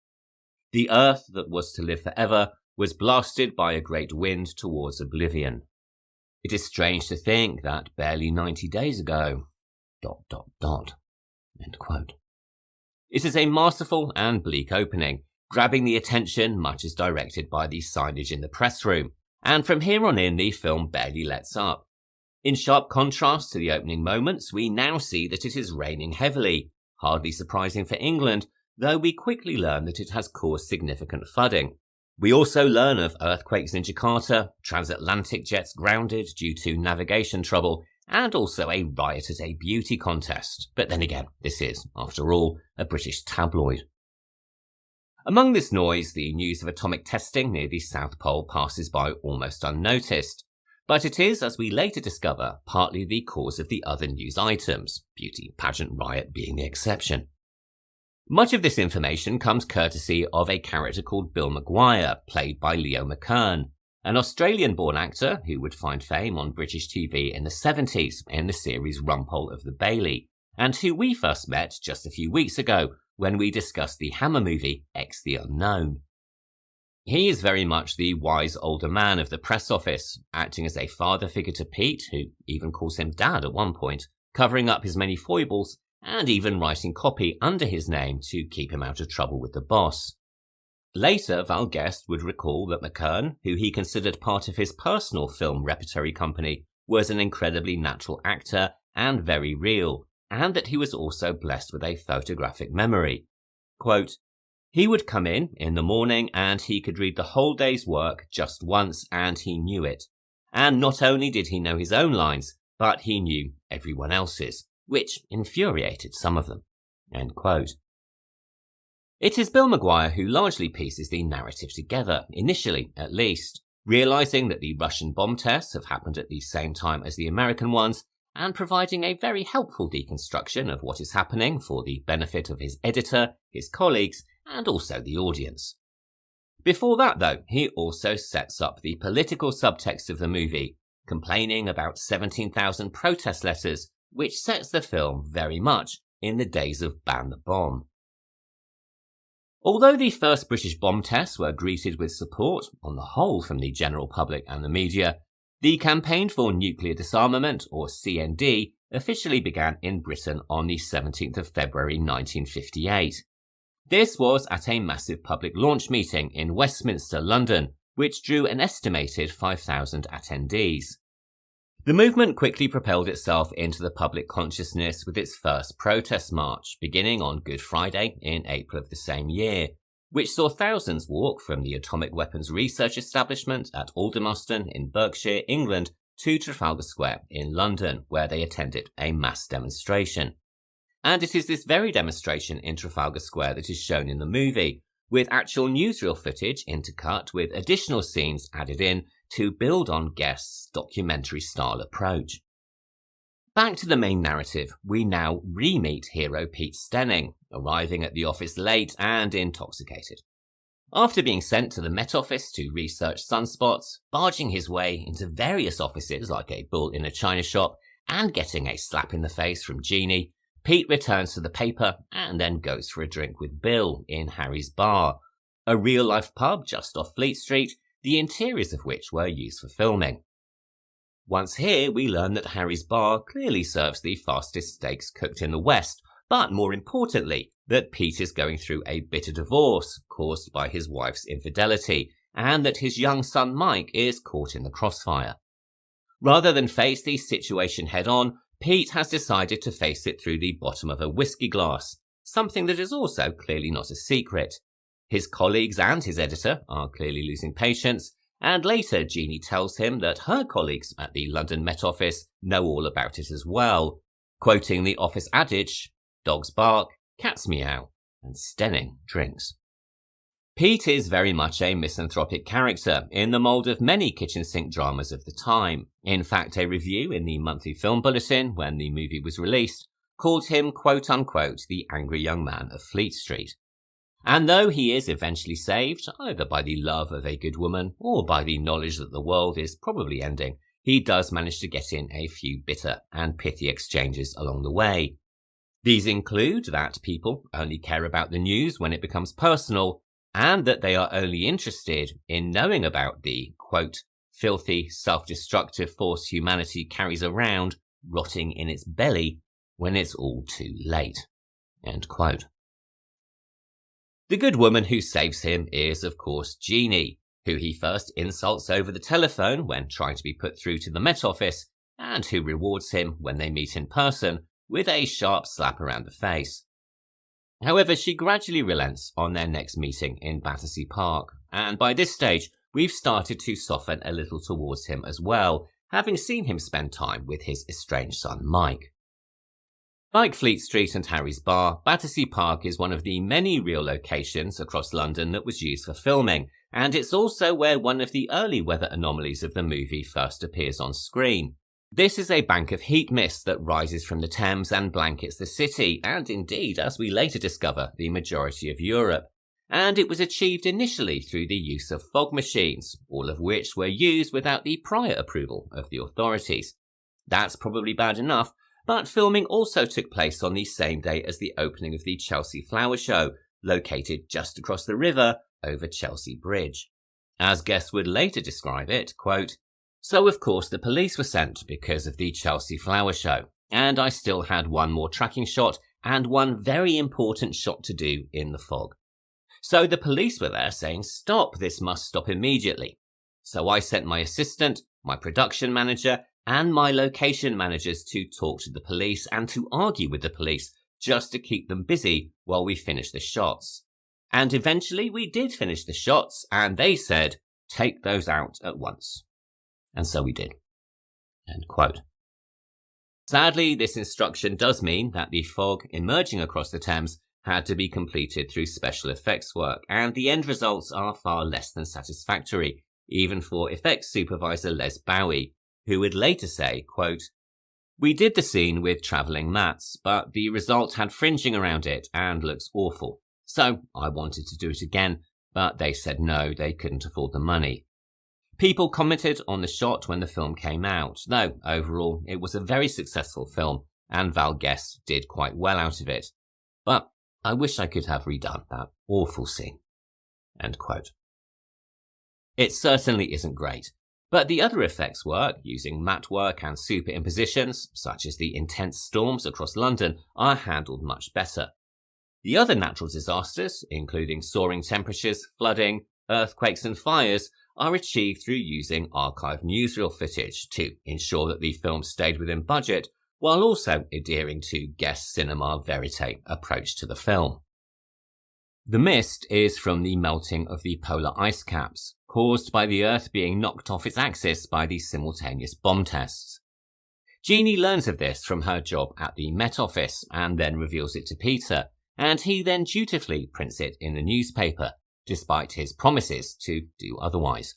[SPEAKER 2] The earth that was to live forever was blasted by a great wind towards oblivion. It is strange to think that barely 90 days ago... ... End quote. It is a masterful and bleak opening, grabbing the attention much as directed by the signage in the press room, and from here on in the film barely lets up. In sharp contrast to the opening moments, we now see that it is raining heavily, hardly surprising for England, though we quickly learn that it has caused significant flooding. We also learn of earthquakes in Jakarta, transatlantic jets grounded due to navigation trouble, and also a riot at a beauty contest. But then again, this is, after all, a British tabloid. Among this noise, the news of atomic testing near the South Pole passes by almost unnoticed. But it is, as we later discover, partly the cause of the other news items, beauty pageant riot being the exception. Much of this information comes courtesy of a character called Bill Maguire, played by Leo McKern, an Australian-born actor who would find fame on British TV in the 70s in the series Rumpole of the Bailey, and who we first met just a few weeks ago when we discussed the Hammer movie X the Unknown. He is very much the wise older man of the press office, acting as a father figure to Pete, who even calls him Dad at one point, covering up his many foibles, and even writing copy under his name to keep him out of trouble with the boss. Later, Val Guest would recall that McKern, who he considered part of his personal film repertory company, was an incredibly natural actor and very real, and that he was also blessed with a photographic memory. Quote, "He would come in the morning, and he could read the whole day's work just once, and he knew it. And not only did he know his own lines, but he knew everyone else's, which infuriated some of them." End quote. It is Bill Maguire who largely pieces the narrative together, initially at least, realising that the Russian bomb tests have happened at the same time as the American ones, and providing a very helpful deconstruction of what is happening for the benefit of his editor, his colleagues, and also the audience. Before that, though, he also sets up the political subtext of the movie, complaining about 17,000 protest letters, which sets the film very much in the days of Ban the Bomb. Although the first British bomb tests were greeted with support, on the whole, from the general public and the media, the Campaign for Nuclear Disarmament, or CND, officially began in Britain on the 17th of February 1958. This was at a massive public launch meeting in Westminster, London, which drew an estimated 5,000 attendees. The movement quickly propelled itself into the public consciousness with its first protest march, beginning on Good Friday in April of the same year, which saw thousands walk from the Atomic Weapons Research Establishment at Aldermaston in Berkshire, England, to Trafalgar Square in London, where they attended a mass demonstration. And it is this very demonstration in Trafalgar Square that is shown in the movie, with actual newsreel footage intercut with additional scenes added in to build on Guest's documentary-style approach. Back to the main narrative, we now re-meet hero Pete Stenning, arriving at the office late and intoxicated. After being sent to the Met Office to research sunspots, barging his way into various offices like a bull in a china shop, and getting a slap in the face from Jeannie, Pete returns to the paper and then goes for a drink with Bill in Harry's Bar, a real-life pub just off Fleet Street, the interiors of which were used for filming. Once here, we learn that Harry's Bar clearly serves the fastest steaks cooked in the West, but more importantly, that Pete is going through a bitter divorce caused by his wife's infidelity, and that his young son Mike is caught in the crossfire. Rather than face the situation head-on, Pete has decided to face it through the bottom of a whiskey glass, something that is also clearly not a secret. His colleagues and his editor are clearly losing patience, and later Jeannie tells him that her colleagues at the London Met Office know all about it as well, quoting the office adage, "Dogs bark, cats meow, and Stenning drinks." Pete is very much a misanthropic character in the mould of many kitchen sink dramas of the time. In fact, a review in the Monthly Film Bulletin, when the movie was released, called him quote-unquote the angry young man of Fleet Street. And though he is eventually saved, either by the love of a good woman or by the knowledge that the world is probably ending, he does manage to get in a few bitter and pithy exchanges along the way. These include that people only care about the news when it becomes personal, and that they are only interested in knowing about the, quote, filthy, self-destructive force humanity carries around, rotting in its belly, when it's all too late. End quote. The good woman who saves him is, of course, Jeannie, who he first insults over the telephone when trying to be put through to the Met Office, and who rewards him when they meet in person with a sharp slap around the face. However, she gradually relents on their next meeting in Battersea Park, and by this stage, we've started to soften a little towards him as well, having seen him spend time with his estranged son Mike. Like Fleet Street and Harry's Bar, Battersea Park is one of the many real locations across London that was used for filming, and it's also where one of the early weather anomalies of the movie first appears on screen. This is a bank of heat mist that rises from the Thames and blankets the city, and indeed, as we later discover, the majority of Europe. And it was achieved initially through the use of fog machines, all of which were used without the prior approval of the authorities. That's probably bad enough, but filming also took place on the same day as the opening of the Chelsea Flower Show, located just across the river over Chelsea Bridge. As Guest would later describe it, quote, "So of course the police were sent because of the Chelsea Flower Show, and I still had one more tracking shot and one very important shot to do in the fog. So the police were there saying, 'Stop, this must stop immediately.' So I sent my assistant, my production manager, and my location managers to talk to the police and to argue with the police just to keep them busy while we finished the shots. And eventually we did finish the shots, and they said, 'Take those out at once.' And so we did." End quote. Sadly, this instruction does mean that the fog emerging across the Thames had to be completed through special effects work, and the end results are far less than satisfactory, even for effects supervisor Les Bowie, who would later say, quote, "We did the scene with travelling mats, but the result had fringing around it and looks awful. So I wanted to do it again, but they said no, they couldn't afford the money." People commented on the shot when the film came out, though overall it was a very successful film and Val Guest did quite well out of it. But I wish I could have redone that awful scene. End quote. It certainly isn't great, but the other effects work, using matte work and superimpositions, such as the intense storms across London, are handled much better. The other natural disasters, including soaring temperatures, flooding, earthquakes and fires, are achieved through using archived newsreel footage to ensure that the film stayed within budget, while also adhering to Guest's cinema verite approach to the film. The mist is from the melting of the polar ice caps, caused by the Earth being knocked off its axis by the simultaneous bomb tests. Jeannie learns of this from her job at the Met Office and then reveals it to Peter, and he then dutifully prints it in the newspaper, despite his promises to do otherwise.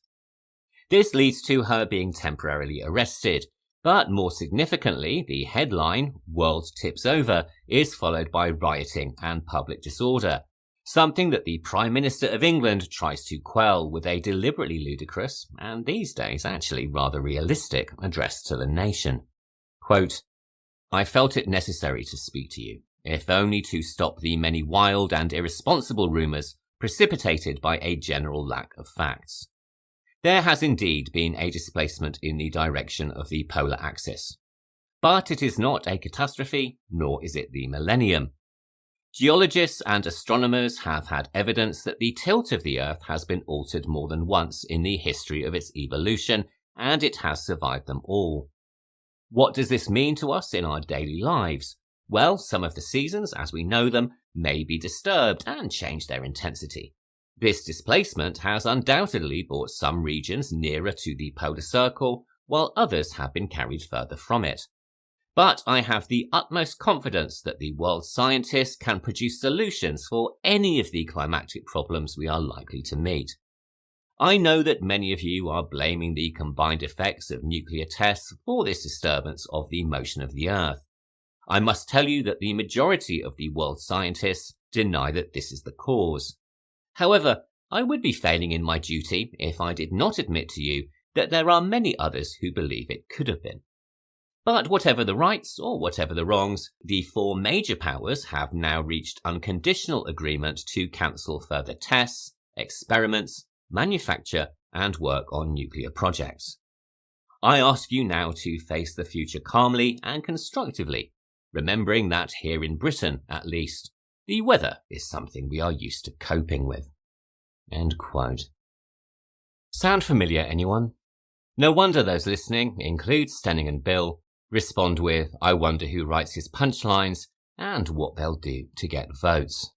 [SPEAKER 2] This leads to her being temporarily arrested, but more significantly, the headline, "World Tips Over," is followed by rioting and public disorder, something that the Prime Minister of England tries to quell with a deliberately ludicrous, and these days actually rather realistic, address to the nation. Quote, "I felt it necessary to speak to you, if only to stop the many wild and irresponsible rumours precipitated by a general lack of facts. There has indeed been a displacement in the direction of the polar axis. But it is not a catastrophe, nor is it the millennium. Geologists and astronomers have had evidence that the tilt of the Earth has been altered more than once in the history of its evolution, and it has survived them all. What does this mean to us in our daily lives? Well, some of the seasons, as we know them, may be disturbed and change their intensity. This displacement has undoubtedly brought some regions nearer to the polar circle, while others have been carried further from it. But I have the utmost confidence that the world's scientists can produce solutions for any of the climatic problems we are likely to meet. I know that many of you are blaming the combined effects of nuclear tests for this disturbance of the motion of the Earth. I must tell you that the majority of the world's scientists deny that this is the cause. However, I would be failing in my duty if I did not admit to you that there are many others who believe it could have been. But whatever the rights or whatever the wrongs, the four major powers have now reached unconditional agreement to cancel further tests, experiments, manufacture, and work on nuclear projects. I ask you now to face the future calmly and constructively, remembering that here in Britain, at least, the weather is something we are used to coping with. End quote. Sound familiar, anyone? No wonder those listening, include Stenning and Bill, respond with, I wonder who writes his punchlines and what they'll do to get votes.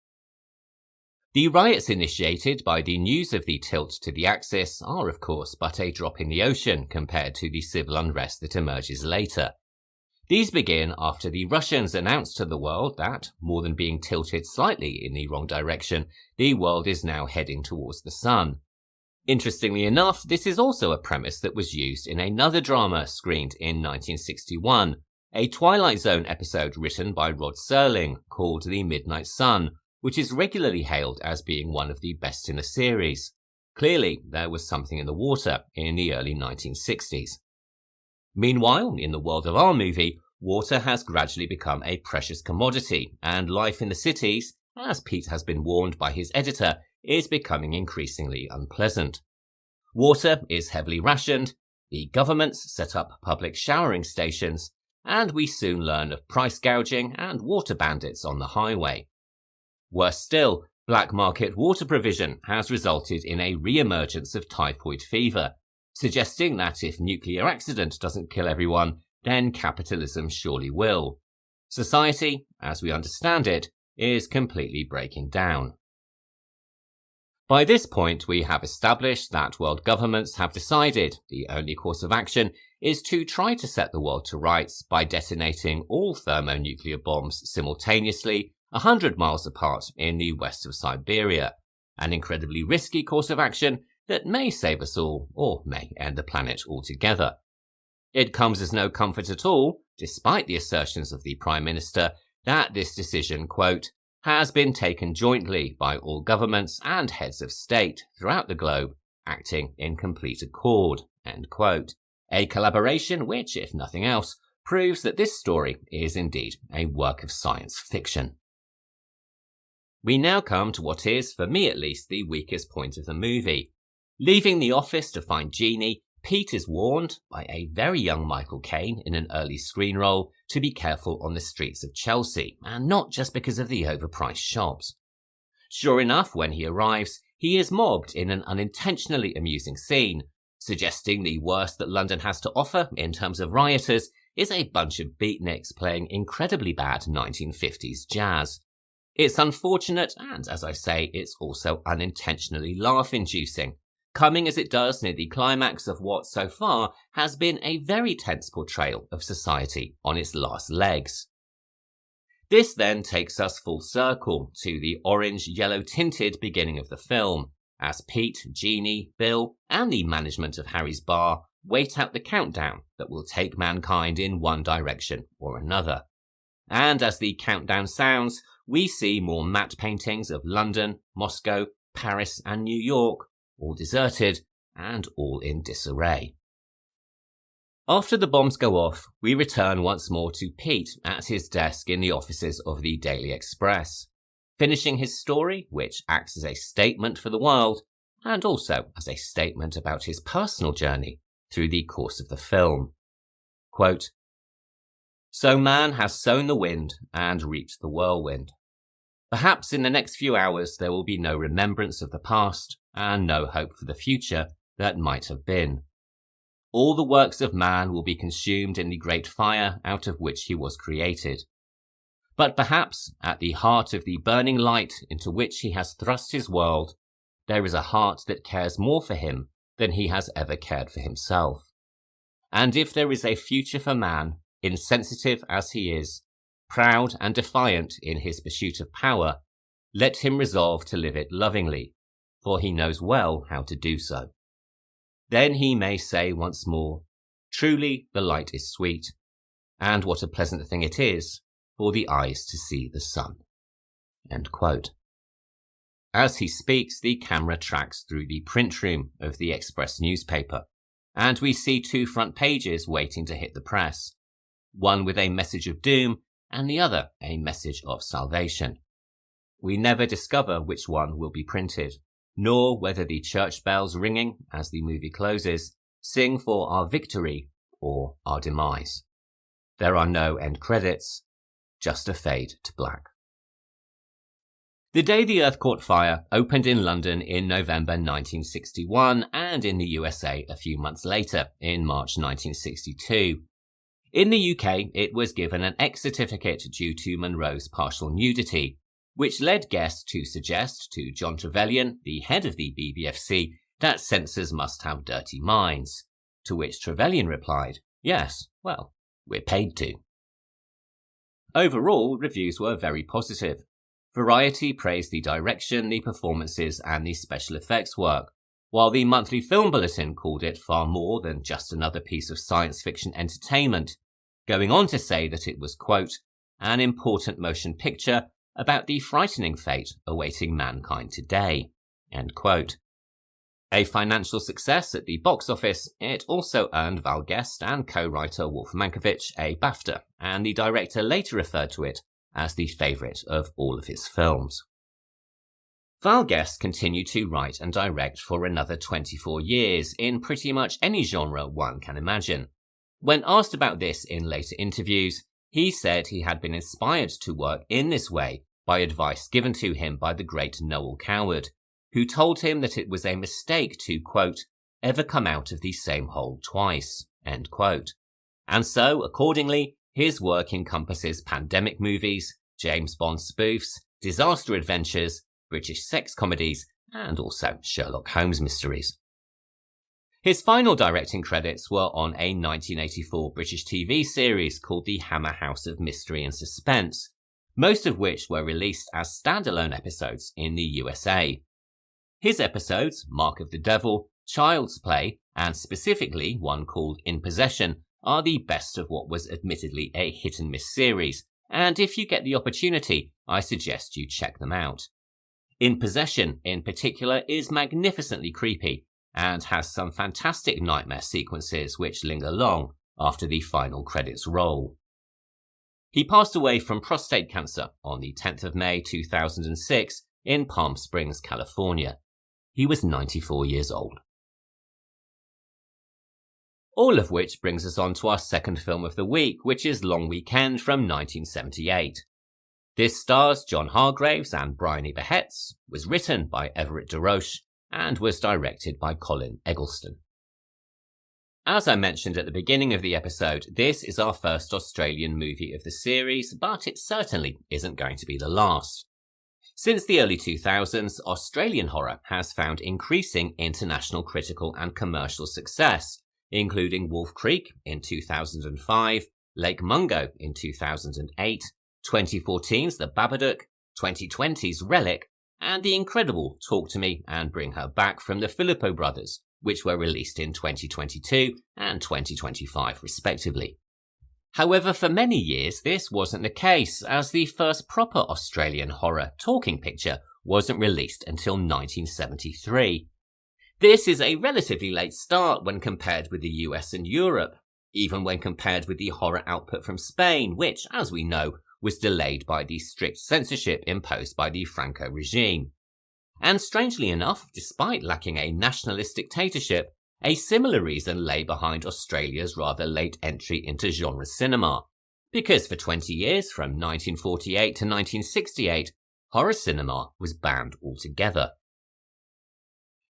[SPEAKER 2] The riots initiated by the news of the tilt to the Axis are, of course, but a drop in the ocean compared to the civil unrest that emerges later. These begin after the Russians announced to the world that, more than being tilted slightly in the wrong direction, the world is now heading towards the sun. Interestingly enough, this is also a premise that was used in another drama screened in 1961, a Twilight Zone episode written by Rod Serling called The Midnight Sun, which is regularly hailed as being one of the best in the series. Clearly, there was something in the water in the early 1960s. Meanwhile, in the world of our movie, water has gradually become a precious commodity, and life in the cities, as Pete has been warned by his editor, is becoming increasingly unpleasant. Water is heavily rationed, the governments set up public showering stations, and we soon learn of price gouging and water bandits on the highway. Worse still, black market water provision has resulted in a re-emergence of typhoid fever, suggesting that if nuclear accident doesn't kill everyone, then capitalism surely will. Society, as we understand it, is completely breaking down. By this point, we have established that world governments have decided the only course of action is to try to set the world to rights by detonating all thermonuclear bombs simultaneously 100 miles apart in the west of Siberia, an incredibly risky course of action that may save us all or may end the planet altogether. It comes as no comfort at all, despite the assertions of the Prime Minister, that this decision, quote, has been taken jointly by all governments and heads of state throughout the globe, acting in complete accord, end quote. A collaboration which, if nothing else, proves that this story is indeed a work of science fiction. We now come to what is, for me at least, the weakest point of the movie. Leaving the office to find Jeannie, Pete is warned by a very young Michael Caine in an early screen role to be careful on the streets of Chelsea, and not just because of the overpriced shops. Sure enough, when he arrives, he is mobbed in an unintentionally amusing scene, suggesting the worst that London has to offer in terms of rioters is a bunch of beatniks playing incredibly bad 1950s jazz. It's unfortunate, and as I say, it's also unintentionally laugh-inducing, coming as it does near the climax of what so far has been a very tense portrayal of society on its last legs. This then takes us full circle to the orange-yellow tinted beginning of the film, as Pete, Jeannie, Bill, and the management of Harry's bar wait out the countdown that will take mankind in one direction or another. And as the countdown sounds, we see more matte paintings of London, Moscow, Paris, and New York, all deserted and all in disarray. After the bombs go off, we return once more to Pete at his desk in the offices of the Daily Express, finishing his story, which acts as a statement for the world, and also as a statement about his personal journey through the course of the film. Quote, "So man has sown the wind and reaped the whirlwind. Perhaps in the next few hours there will be no remembrance of the past and no hope for the future that might have been. All the works of man will be consumed in the great fire out of which he was created. But perhaps at the heart of the burning light into which he has thrust his world, there is a heart that cares more for him than he has ever cared for himself. And if there is a future for man, insensitive as he is, proud and defiant in his pursuit of power, let him resolve to live it lovingly, for he knows well how to do so. Then he may say once more, truly the light is sweet, and what a pleasant thing it is for the eyes to see the sun." End quote. As he speaks, the camera tracks through the print room of the Express newspaper, and we see 2 front pages waiting to hit the press, one with a message of doom and the other a message of salvation. We never discover which one will be printed, nor whether the church bells ringing as the movie closes sing for our victory or our demise. There are no end credits, just a fade to black. The Day the Earth Caught Fire opened in London in November 1961 and in the USA a few months later, in March 1962. In the UK, it was given an X certificate due to Monroe's partial nudity, which led Guest to suggest to John Trevelyan, the head of the BBFC, that censors must have dirty minds, to which Trevelyan replied, "Yes, well, we're paid to." Overall, reviews were very positive. Variety praised the direction, the performances, and the special effects work, while the Monthly Film Bulletin called it far more than just another piece of science fiction entertainment, going on to say that it was, quote, an important motion picture about the frightening fate awaiting mankind today, end quote. A financial success at the box office, it also earned Val Guest and co-writer Wolf Mankiewicz a BAFTA, and the director later referred to it as the favourite of all of his films. Val Guest continued to write and direct for another 24 years in pretty much any genre one can imagine. When asked about this in later interviews, he said he had been inspired to work in this way by advice given to him by the great Noel Coward, who told him that it was a mistake to, quote, ever come out of the same hole twice, end quote. And so, accordingly, his work encompasses pandemic movies, James Bond spoofs, disaster adventures, British sex comedies, and also Sherlock Holmes mysteries. His final directing credits were on a 1984 British TV series called The Hammer House of Mystery and Suspense, most of which were released as standalone episodes in the USA. His episodes, Mark of the Devil, Child's Play, and specifically one called In Possession, are the best of what was admittedly a hit-and-miss series, and if you get the opportunity, I suggest you check them out. In Possession, in particular, is magnificently creepy, and has some fantastic nightmare sequences which linger long after the final credits roll. He passed away from prostate cancer on the 10th of May 2006 in Palm Springs, California. He was 94 years old. All of which brings us on to our second film of the week, which is Long Weekend from 1978. This stars John Hargraves and Briony Behets, was written by Everett De Roche, and was directed by Colin Eggleston. As I mentioned at the beginning of the episode, this is our first Australian movie of the series, but it certainly isn't going to be the last. Since the early 2000s, Australian horror has found increasing international critical and commercial success, including Wolf Creek in 2005, Lake Mungo in 2008, 2014's The Babadook, 2020's Relic, and the incredible Talk to Me and Bring Her Back from the Filippo brothers, which were released in 2022 and 2025 respectively. However, for many years this wasn't the case, as the first proper Australian horror talking picture wasn't released until 1973. This is a relatively late start when compared with the US and Europe, even when compared with the horror output from Spain, which, as we know, was delayed by the strict censorship imposed by the Franco regime. And strangely enough, despite lacking a nationalist dictatorship, a similar reason lay behind Australia's rather late entry into genre cinema. Because for 20 years, from 1948 to 1968, horror cinema was banned altogether.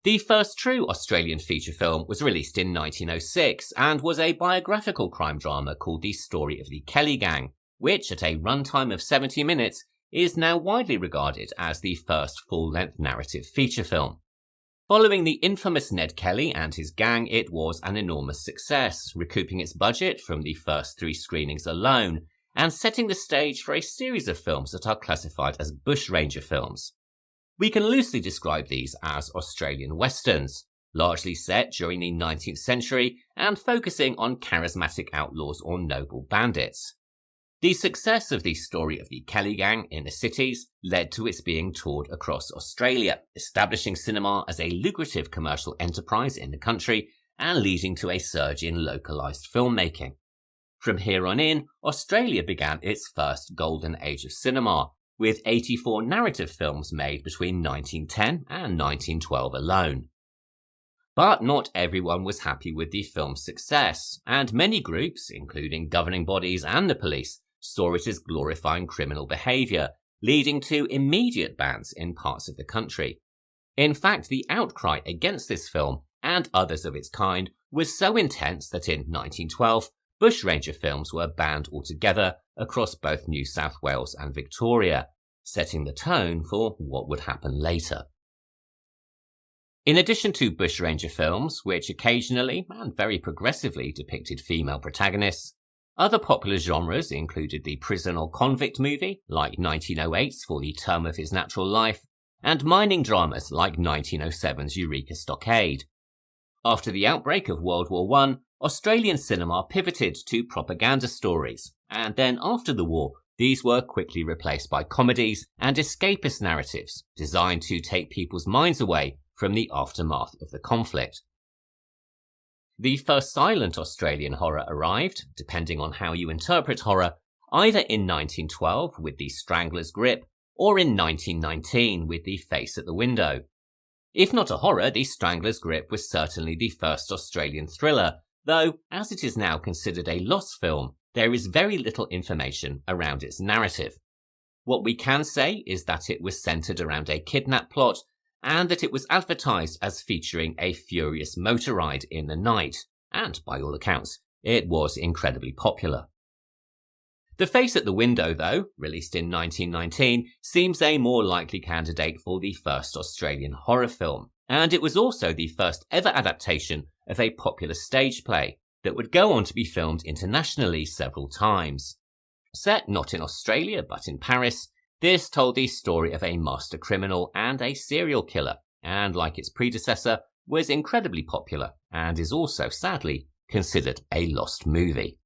[SPEAKER 2] The first true Australian feature film was released in 1906 and was a biographical crime drama called The Story of the Kelly Gang, which, at a runtime of 70 minutes, is now widely regarded as the first full-length narrative feature film. Following the infamous Ned Kelly and his gang, it was an enormous success, recouping its budget from the first 3 screenings alone, and setting the stage for a series of films that are classified as bushranger films. We can loosely describe these as Australian westerns, largely set during the 19th century and focusing on charismatic outlaws or noble bandits. The success of the story of the Kelly Gang in the cities led to its being toured across Australia, establishing cinema as a lucrative commercial enterprise in the country and leading to a surge in localised filmmaking. From here on in, Australia began its first golden age of cinema, with 84 narrative films made between 1910 and 1912 alone. But not everyone was happy with the film's success, and many groups, including governing bodies and the police, saw it as glorifying criminal behaviour, leading to immediate bans in parts of the country. In fact, the outcry against this film, and others of its kind, was so intense that in 1912, bushranger films were banned altogether across both New South Wales and Victoria, setting the tone for what would happen later. In addition to bushranger films, which occasionally and very progressively depicted female protagonists, other popular genres included the prison or convict movie, like 1908's For the Term of His Natural Life, and mining dramas like 1907's Eureka Stockade. After the outbreak of World War I, Australian cinema pivoted to propaganda stories, and then after the war, these were quickly replaced by comedies and escapist narratives designed to take people's minds away from the aftermath of the conflict. The first silent Australian horror arrived, depending on how you interpret horror, either in 1912 with The Strangler's Grip or in 1919 with The Face at the Window. If not a horror, The Strangler's Grip was certainly the first Australian thriller, though, as it is now considered a lost film, there is very little information around its narrative. What we can say is that it was centred around a kidnap plot, and that it was advertised as featuring a furious motor ride in the night, and by all accounts, it was incredibly popular. The Face at the Window, though, released in 1919, seems a more likely candidate for the first Australian horror film, and it was also the first ever adaptation of a popular stage play that would go on to be filmed internationally several times. Set not in Australia but in Paris, this told the story of a master criminal and a serial killer, and like its predecessor, was incredibly popular and is also, sadly, considered a lost movie.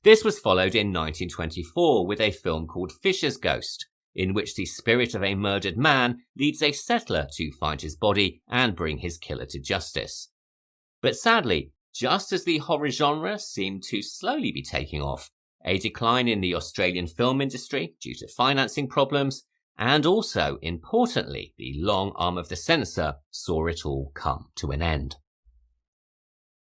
[SPEAKER 2] This was followed in 1924 with a film called Fisher's Ghost, in which the spirit of a murdered man leads a settler to find his body and bring his killer to justice. But sadly, just as the horror genre seemed to slowly be taking off, a decline in the Australian film industry due to financing problems, and also, importantly, the long arm of the censor saw it all come to an end.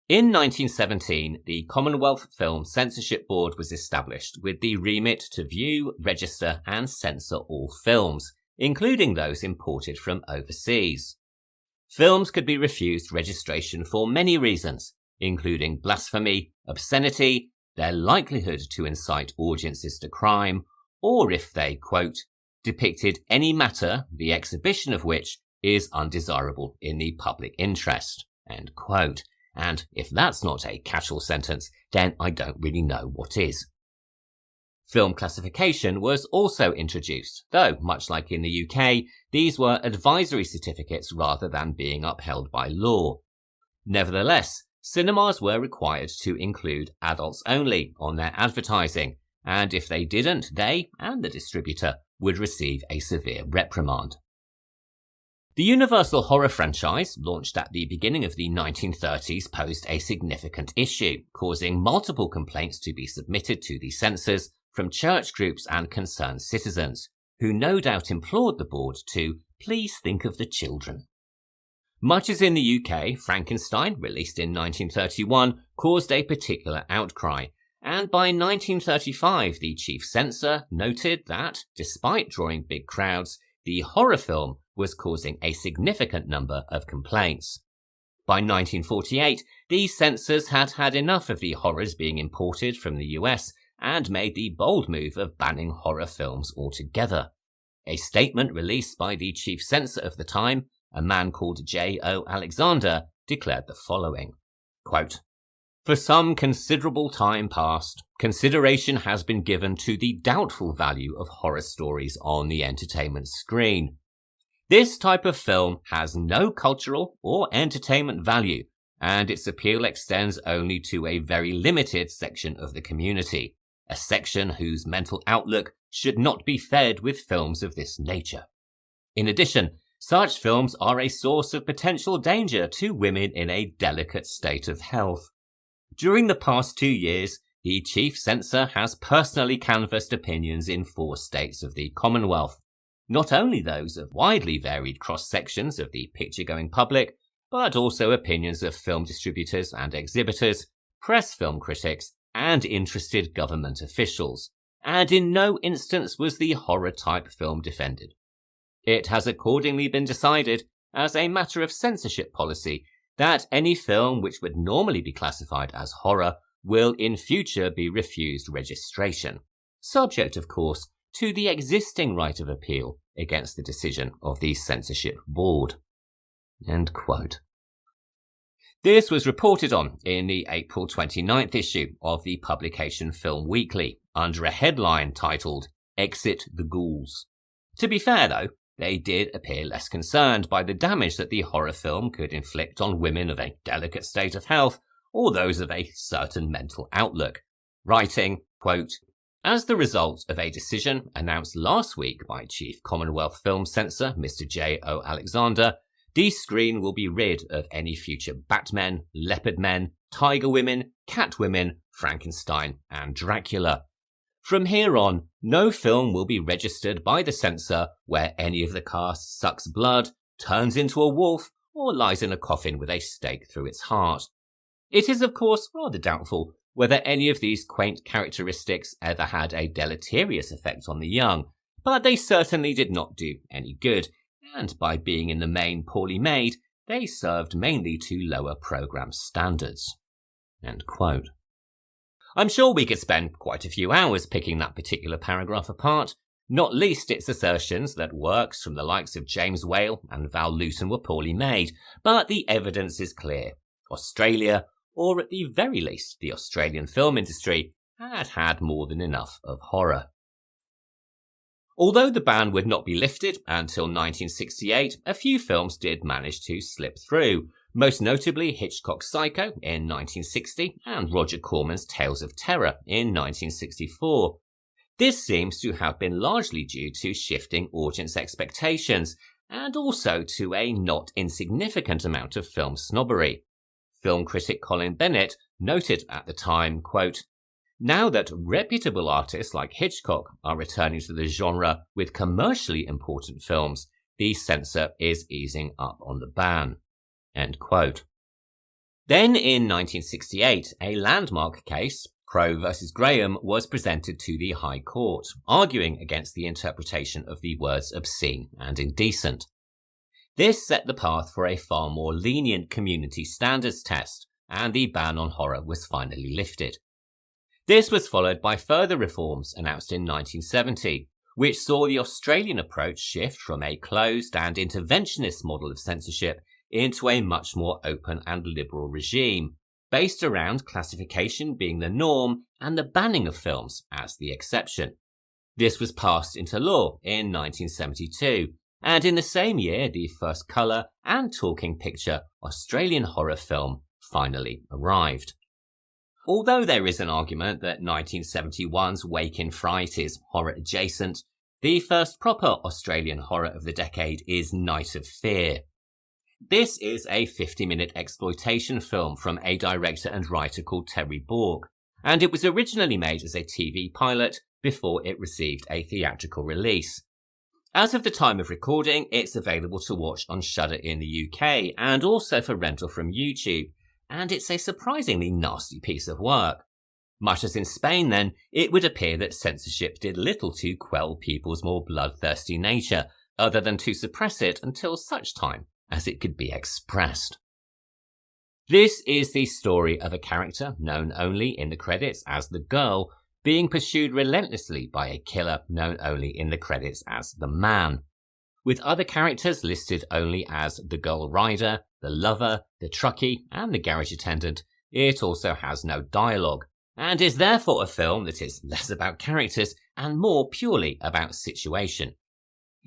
[SPEAKER 2] In 1917, the Commonwealth Film Censorship Board was established with the remit to view, register and censor all films, including those imported from overseas. Films could be refused registration for many reasons, including blasphemy, obscenity, their likelihood to incite audiences to crime, or if they, quote, depicted any matter the exhibition of which is undesirable in the public interest, end quote. And if that's not a catch-all sentence, then I don't really know what is. Film classification was also introduced, though, much like in the UK, these were advisory certificates rather than being upheld by law. Nevertheless, cinemas were required to include adults only on their advertising, and if they didn't, they and the distributor would receive a severe reprimand. The Universal horror franchise, launched at the beginning of the 1930s, posed a significant issue, causing multiple complaints to be submitted to the censors from church groups and concerned citizens, who no doubt implored the board to please think of the children. Much as in the UK, Frankenstein, released in 1931, caused a particular outcry, and by 1935 the chief censor noted that, despite drawing big crowds, the horror film was causing a significant number of complaints. By 1948, these censors had had enough of the horrors being imported from the US and made the bold move of banning horror films altogether. A statement released by the chief censor of the time, a man called J.O. Alexander, declared the following, quote, "For some considerable time past, consideration has been given to the doubtful value of horror stories on the entertainment screen. This type of film has no cultural or entertainment value, and its appeal extends only to a very limited section of the community, a section whose mental outlook should not be fed with films of this nature. In addition, such films are a source of potential danger to women in a delicate state of health. During the past 2 years, the chief censor has personally canvassed opinions in 4 states of the Commonwealth, not only those of widely varied cross-sections of the picture-going public, but also opinions of film distributors and exhibitors, press film critics, and interested government officials, and in no instance was the horror-type film defended. It has accordingly been decided, as a matter of censorship policy, that any film which would normally be classified as horror will in future be refused registration, subject of course to the existing right of appeal against the decision of the censorship board." End quote. This was reported on in the April 29th issue of the publication Film Weekly under a headline titled "Exit the Ghouls." To be fair though, they did appear less concerned by the damage that the horror film could inflict on women of a delicate state of health or those of a certain mental outlook, writing, quote, "As the result of a decision announced last week by Chief Commonwealth Film Censor Mr. J.O. Alexander, the screen will be rid of any future Batmen, Leopard Men, Tiger Women, Catwomen, Frankenstein, and Dracula. From here on, no film will be registered by the censor where any of the cast sucks blood, turns into a wolf, or lies in a coffin with a stake through its heart. It is, of course, rather doubtful whether any of these quaint characteristics ever had a deleterious effect on the young, but they certainly did not do any good, and by being in the main poorly made, they served mainly to lower programme standards." End quote. I'm sure we could spend quite a few hours picking that particular paragraph apart, not least its assertions that works from the likes of James Whale and Val Luton were poorly made, but the evidence is clear. Australia, or at the very least the Australian film industry, had more than enough of horror. Although the ban would not be lifted until 1968, a few films did manage to slip through, most notably Hitchcock's Psycho in 1960 and Roger Corman's Tales of Terror in 1964. This seems to have been largely due to shifting audience expectations and also to a not insignificant amount of film snobbery. Film critic Colin Bennett noted at the time, quote, "Now that reputable artists like Hitchcock are returning to the genre with commercially important films, the censor is easing up on the ban." End quote. Then in 1968, a landmark case, Crowe versus Graham, was presented to the High Court, arguing against the interpretation of the words obscene and indecent. This set the path for a far more lenient community standards test, and the ban on horror was finally lifted. This was followed by further reforms announced in 1970, which saw the Australian approach shift from a closed and interventionist model of censorship into a much more open and liberal regime, based around classification being the norm and the banning of films as the exception. This was passed into law in 1972, and in the same year the first colour and talking picture Australian horror film finally arrived. Although there is an argument that 1971's Wake in Fright is horror adjacent, the first proper Australian horror of the decade is Night of Fear. This is a 50-minute exploitation film from a director and writer called Terry Bork, and it was originally made as a TV pilot before it received a theatrical release. As of the time of recording, it's available to watch on Shudder in the UK and also for rental from YouTube, and it's a surprisingly nasty piece of work. Much as in Spain then, it would appear that censorship did little to quell people's more bloodthirsty nature, other than to suppress it until such time as it could be expressed. This is the story of a character known only in the credits as the Girl, being pursued relentlessly by a killer known only in the credits as the Man, with other characters listed only as the Girl Rider, the Lover, the Truckie, and the Garage Attendant. It also has no dialogue, and is therefore a film that is less about characters and more purely about situation.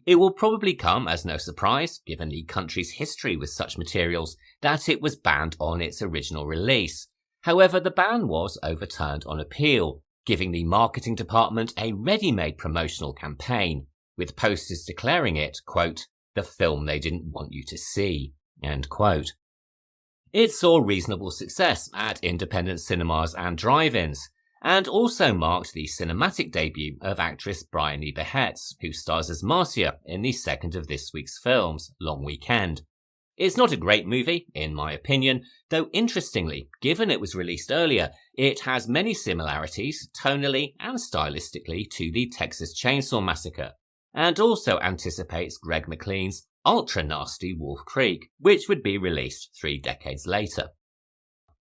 [SPEAKER 2] It will probably come as no surprise, given the country's history with such materials, that it was banned on its original release. However, the ban was overturned on appeal, giving the marketing department a ready-made promotional campaign, with posters declaring it, quote, the film they didn't want you to see, end quote. It saw reasonable success at independent cinemas and drive-ins, and also marked the cinematic debut of actress Briony Behets, who stars as Marcia in the second of this week's films, Long Weekend. It's not a great movie, in my opinion, though interestingly, given it was released earlier, it has many similarities, tonally and stylistically, to the Texas Chainsaw Massacre, and also anticipates Greg McLean's ultra-nasty Wolf Creek, which would be released 3 decades later.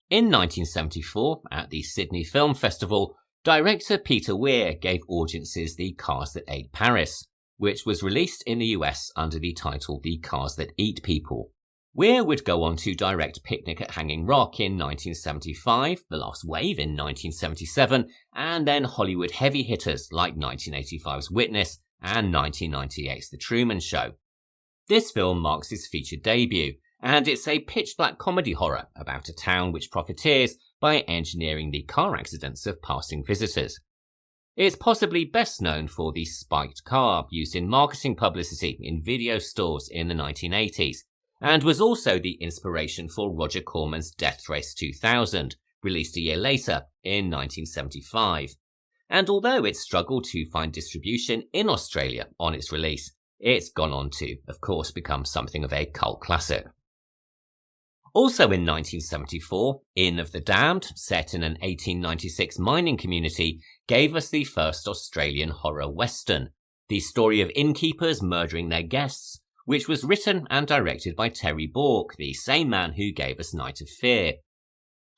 [SPEAKER 2] In 1974, at the Sydney Film Festival, director Peter Weir gave audiences The Cars That Ate Paris, which was released in the US under the title The Cars That Eat People. Weir would go on to direct Picnic at Hanging Rock in 1975, The Last Wave in 1977, and then Hollywood heavy hitters like 1985's Witness and 1998's The Truman Show. This film marks his feature debut, and it's a pitch-black comedy horror about a town which profiteers by engineering the car accidents of passing visitors. It's possibly best known for the spiked car used in marketing publicity in video stores in the 1980s, and was also the inspiration for Roger Corman's Death Race 2000, released a year later in 1975. And although it struggled to find distribution in Australia on its release, it's gone on to, of course, become something of a cult classic. Also in 1974, Inn of the Damned, set in an 1896 mining community, gave us the first Australian horror western, the story of innkeepers murdering their guests, which was written and directed by Terry Bork, the same man who gave us Night of Fear.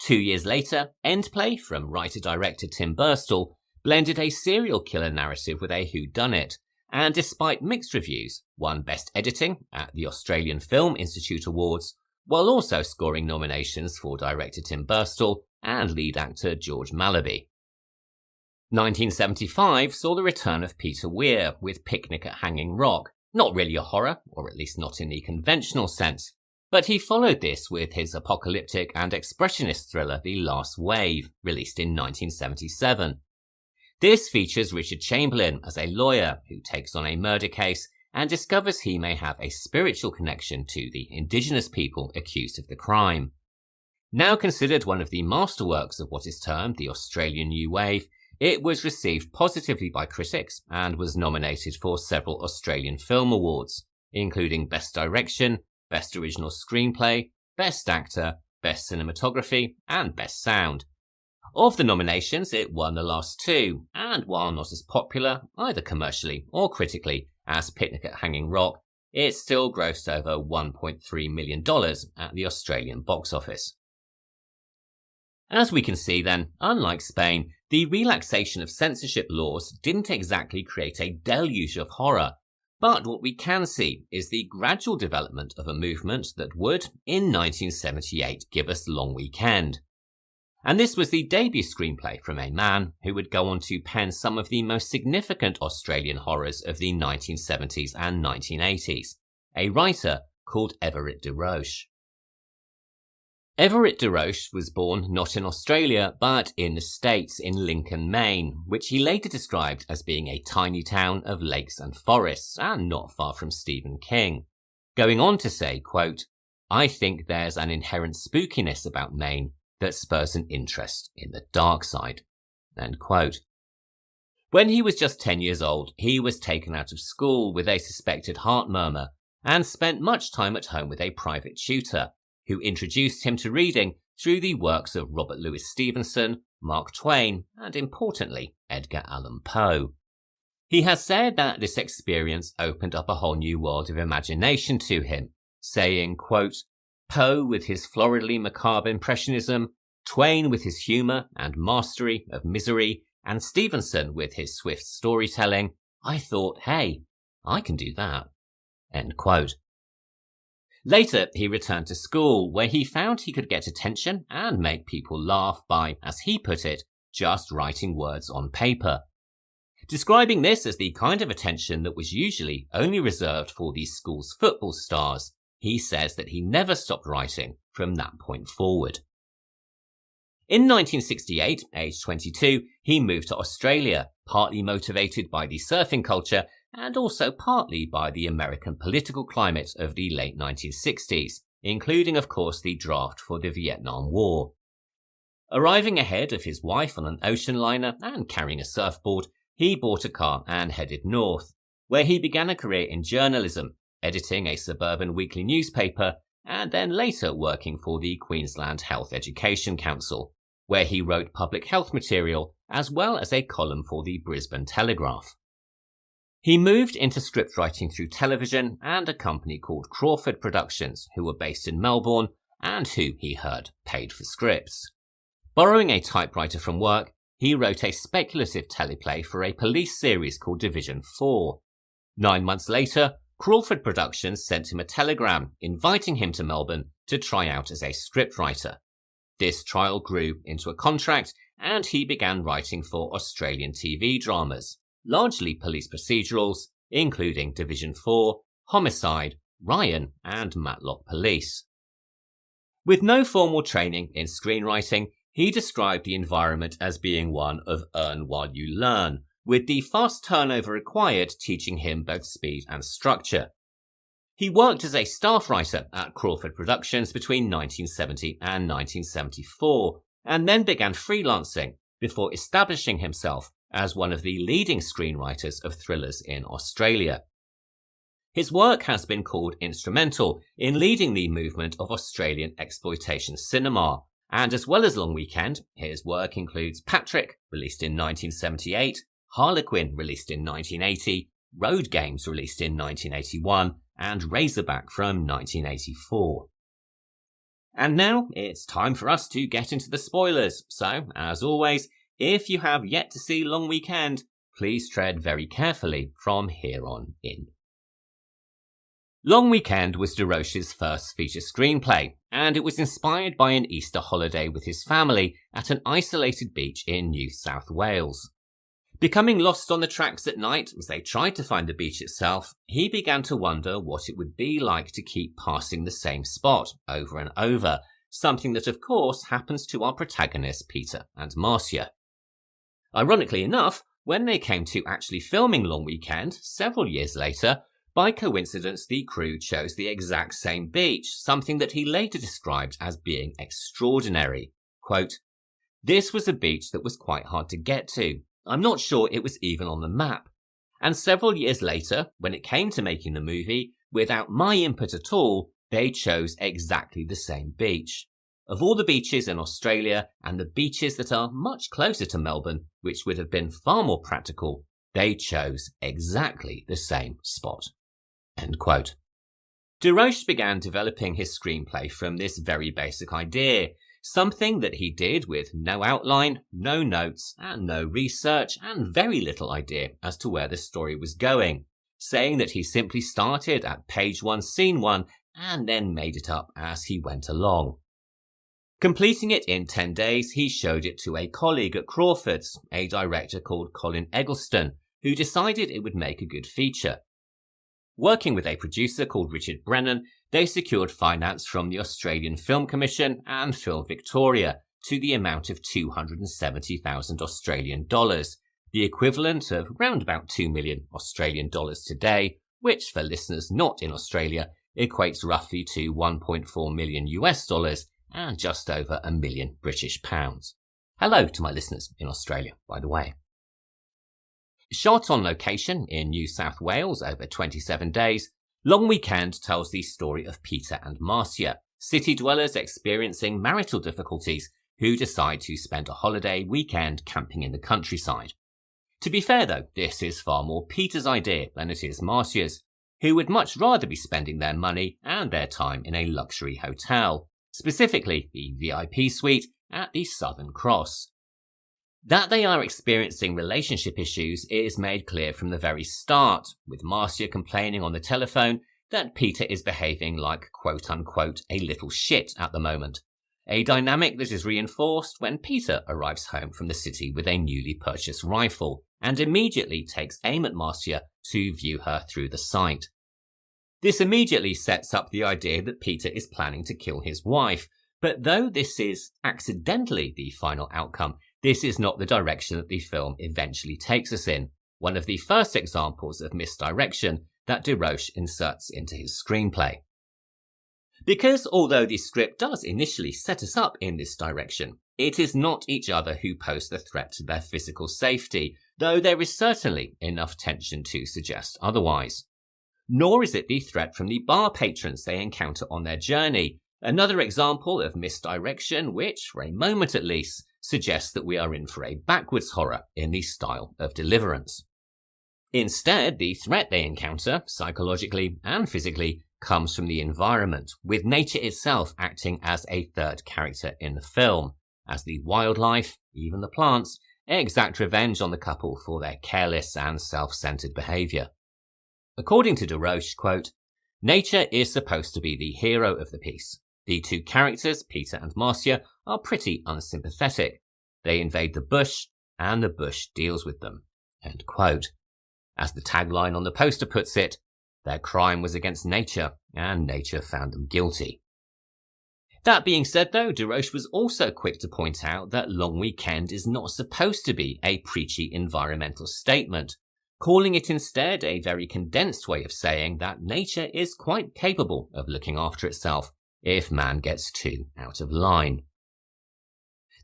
[SPEAKER 2] 2 years later, Endplay, from writer-director Tim Burstall, blended a serial killer narrative with a whodunit, and despite mixed reviews, won Best Editing at the Australian Film Institute Awards, while also scoring nominations for director Tim Burstall and lead actor George Malaby. 1975 saw the return of Peter Weir with Picnic at Hanging Rock, not really a horror, or at least not in the conventional sense, but he followed this with his apocalyptic and expressionist thriller The Last Wave, released in 1977. This features Richard Chamberlain as a lawyer who takes on a murder case and discovers he may have a spiritual connection to the indigenous people accused of the crime. Now considered one of the masterworks of what is termed the Australian New Wave, it was received positively by critics and was nominated for several Australian Film Awards, including Best Direction, Best Original Screenplay, Best Actor, Best Cinematography, and Best Sound. Of the nominations, it won the last 2, and while not as popular, either commercially or critically, as Picnic at Hanging Rock, it still grossed over $1.3 million at the Australian box office. As we can see then, unlike Spain, the relaxation of censorship laws didn't exactly create a deluge of horror, but what we can see is the gradual development of a movement that would, in 1978, give us Long Weekend. And this was the debut screenplay from a man who would go on to pen some of the most significant Australian horrors of the 1970s and 1980s, a writer called Everett De Roche. Everett De Roche was born not in Australia, but in the States in Lincoln, Maine, which he later described as being a tiny town of lakes and forests, and not far from Stephen King, going on to say, quote, "I think there's an inherent spookiness about Maine that spurs an interest in the dark side." End quote. When he was just 10 years old, he was taken out of school with a suspected heart murmur and spent much time at home with a private tutor, who introduced him to reading through the works of Robert Louis Stevenson, Mark Twain, and importantly, Edgar Allan Poe. He has said that this experience opened up a whole new world of imagination to him, saying, quote, "Poe with his floridly macabre impressionism, Twain with his humour and mastery of misery, and Stevenson with his swift storytelling, I thought, hey, I can do that." End quote. Later, he returned to school, where he found he could get attention and make people laugh by, as he put it, just writing words on paper. Describing this as the kind of attention that was usually only reserved for the school's football stars, he says that he never stopped writing from that point forward. In 1968, aged 22, he moved to Australia, partly motivated by the surfing culture and also partly by the American political climate of the late 1960s, including, of course, the draft for the Vietnam War. Arriving ahead of his wife on an ocean liner and carrying a surfboard, he bought a car and headed north, where he began a career in journalism, editing a suburban weekly newspaper, and then later working for the Queensland Health Education Council, where he wrote public health material as well as a column for the Brisbane Telegraph. He moved into scriptwriting through television and a company called Crawford Productions, who were based in Melbourne and who, he heard, paid for scripts. Borrowing a typewriter from work, he wrote a speculative teleplay for a police series called Division 4. 9 months later, Crawford Productions sent him a telegram inviting him to Melbourne to try out as a scriptwriter. This trial grew into a contract and he began writing for Australian TV dramas, largely police procedurals, including Division 4, Homicide, Ryan and Matlock Police. With no formal training in screenwriting, he described the environment as being one of earn while you learn, with the fast turnover required teaching him both speed and structure. He worked as a staff writer at Crawford Productions between 1970 and 1974, and then began freelancing before establishing himself as one of the leading screenwriters of thrillers in Australia. His work has been called instrumental in leading the movement of Australian exploitation cinema, and as well as Long Weekend, his work includes Patrick, released in 1978, Harlequin, released in 1980, Road Games, released in 1981, and Razorback from 1984. And now it's time for us to get into the spoilers, so, as always, if you have yet to see Long Weekend, please tread very carefully from here on in. Long Weekend was De Roche's first feature screenplay, and it was inspired by an Easter holiday with his family at an isolated beach in New South Wales. Becoming lost on the tracks at night as they tried to find the beach itself, he began to wonder what it would be like to keep passing the same spot over and over, something that of course happens to our protagonists Peter and Marcia. Ironically enough, when they came to actually filming Long Weekend several years later, by coincidence the crew chose the exact same beach, something that he later described as being extraordinary. Quote, "This was a beach that was quite hard to get to. I'm not sure it was even on the map. And several years later, when it came to making the movie, without my input at all, they chose exactly the same beach. Of all the beaches in Australia and the beaches that are much closer to Melbourne, which would have been far more practical, they chose exactly the same spot." End quote. De Roche began developing his screenplay from this very basic idea, something that he did with no outline, no notes, and no research, and very little idea as to where the story was going, saying that he simply started at page 1, scene 1, and then made it up as he went along. Completing it in 10 days, he showed it to a colleague at Crawford's, a director called Colin Eggleston, who decided it would make a good feature. Working with a producer called Richard Brennan, they secured finance from the Australian Film Commission and Film Victoria to the amount of $270,000 Australian dollars, the equivalent of around about 2 million Australian dollars today, which for listeners not in Australia equates roughly to 1.4 million US dollars and just over £1 million British pounds. Hello to my listeners in Australia, by the way. Shot on location in New South Wales over 27 days, Long Weekend tells the story of Peter and Marcia, city dwellers experiencing marital difficulties who decide to spend a holiday weekend camping in the countryside. To be fair though, this is far more Peter's idea than it is Marcia's, who would much rather be spending their money and their time in a luxury hotel, specifically the VIP suite at the Southern Cross. That they are experiencing relationship issues is made clear from the very start, with Marcia complaining on the telephone that Peter is behaving like quote-unquote a little shit at the moment, a dynamic that is reinforced when Peter arrives home from the city with a newly purchased rifle and immediately takes aim at Marcia to view her through the sight. This immediately sets up the idea that Peter is planning to kill his wife, But though this is accidentally the final outcome, this is not the direction that the film eventually takes us in, one of the first examples of misdirection that De Roche inserts into his screenplay. Because although the script does initially set us up in this direction, it is not each other who pose the threat to their physical safety, though there is certainly enough tension to suggest otherwise. Nor is it the threat from the bar patrons they encounter on their journey, another example of misdirection which, for a moment at least, suggests that we are in for a backwards horror in the style of Deliverance. Instead, the threat they encounter, psychologically and physically, comes from the environment, with nature itself acting as a third character in the film, as the wildlife, even the plants, exact revenge on the couple for their careless and self-centered behavior. According to De Roche, quote, "Nature is supposed to be the hero of the piece. The two characters, Peter and Marcia, are pretty unsympathetic. They invade the bush, and the bush deals with them." End quote. As the tagline on the poster puts it, their crime was against nature, and nature found them guilty. That being said though, De Roche was also quick to point out that Long Weekend is not supposed to be a preachy environmental statement, calling it instead a very condensed way of saying that nature is quite capable of looking after itself if man gets too out of line.